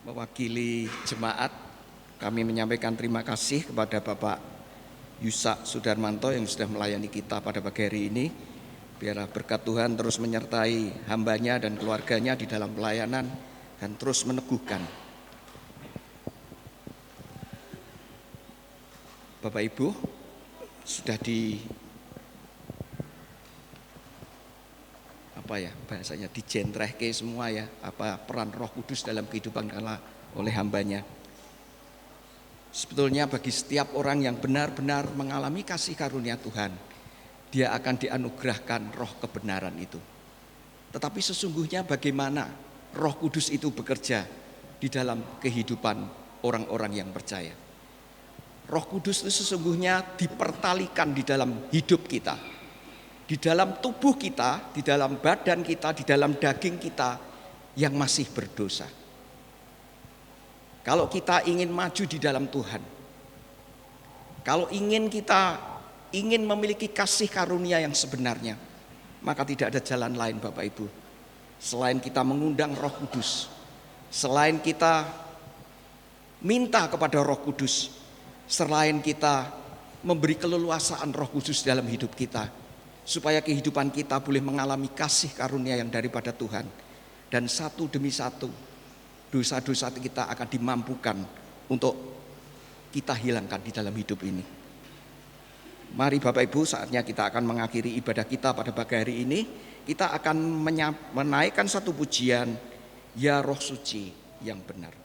Mewakili jemaat, kami menyampaikan terima kasih kepada Bapak Yusak Sudarmanto yang sudah melayani kita pada pagi hari ini. Biarlah berkat Tuhan terus menyertai hambanya dan keluarganya di dalam pelayanan dan terus meneguhkan. Bapak Ibu, sudah bahasanya dijentrehke semua ya, peran Roh Kudus dalam kehidupan kala oleh hambanya. Sebetulnya bagi setiap orang yang benar-benar mengalami kasih karunia Tuhan, dia akan dianugerahkan roh kebenaran itu. Tetapi sesungguhnya bagaimana Roh Kudus itu bekerja di dalam kehidupan orang-orang yang percaya? Roh Kudus itu sesungguhnya dipertalikan di dalam hidup kita, di dalam tubuh kita, di dalam badan kita, di dalam daging kita yang masih berdosa. Kalau kita ingin maju di dalam Tuhan, kalau kita ingin memiliki kasih karunia yang sebenarnya, maka tidak ada jalan lain Bapak Ibu, selain kita mengundang Roh Kudus, selain kita minta kepada Roh Kudus, selain kita memberi keleluasaan Roh Kudus dalam hidup kita, supaya kehidupan kita boleh mengalami kasih karunia yang daripada Tuhan. Dan satu demi satu dosa-dosa kita akan dimampukan untuk kita hilangkan di dalam hidup ini. Mari Bapak Ibu, saatnya kita akan mengakhiri ibadah kita pada pagi hari ini. Kita akan menaikkan satu pujian, Ya Roh Suci yang benar. Yang benar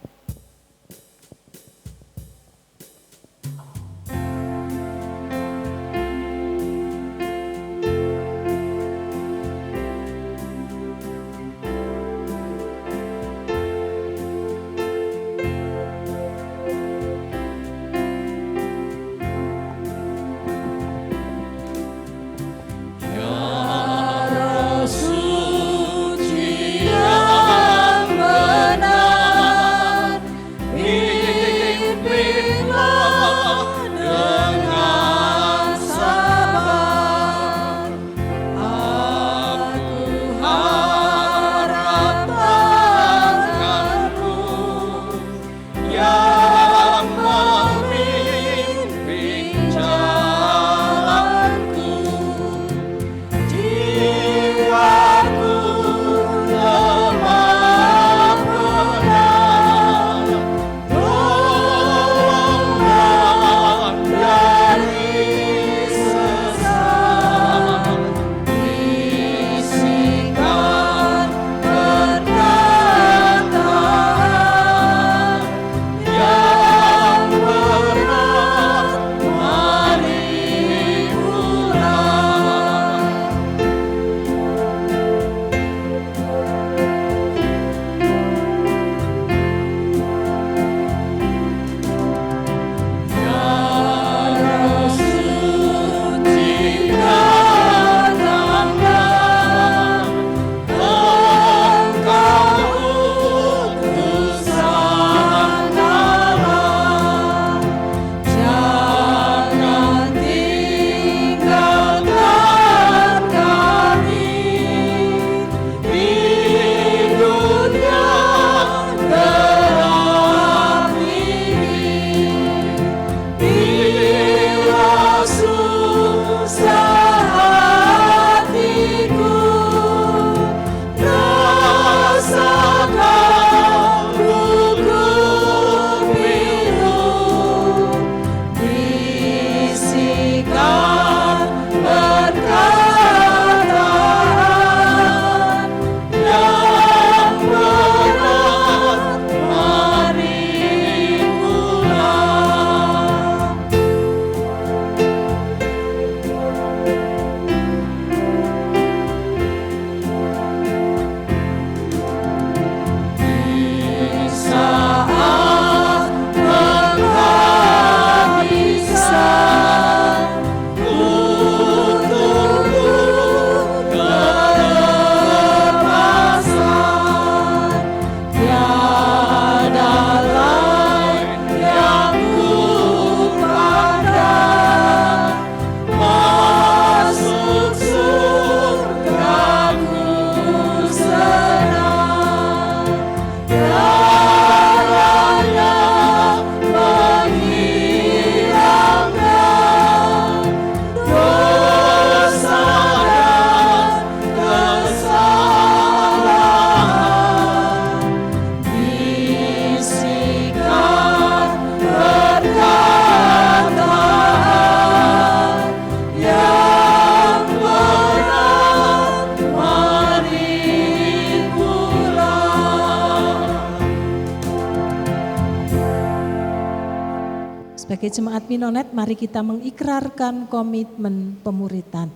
Sebagai jemaat Minonet, mari kita mengikrarkan komitmen pemuritan.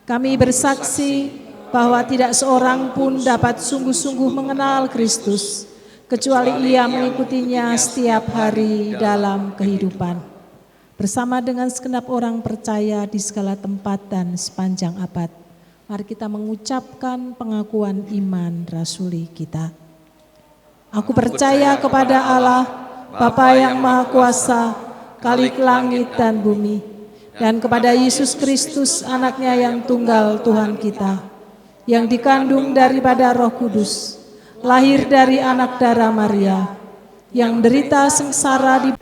Kami bersaksi bahwa tidak seorang pun dapat sungguh-sungguh mengenal Kristus, kecuali ia mengikutinya setiap hari dalam kehidupan. Bersama dengan segenap orang percaya di segala tempat dan sepanjang abad, mari kita mengucapkan pengakuan iman rasuli kita. Aku percaya kepada Allah, Bapa yang Maha Kuasa, Khalik langit dan bumi, dan kepada Yesus Kristus, anaknya yang tunggal Tuhan kita, yang dikandung daripada Roh Kudus, lahir dari anak darah Maria, yang derita sengsara di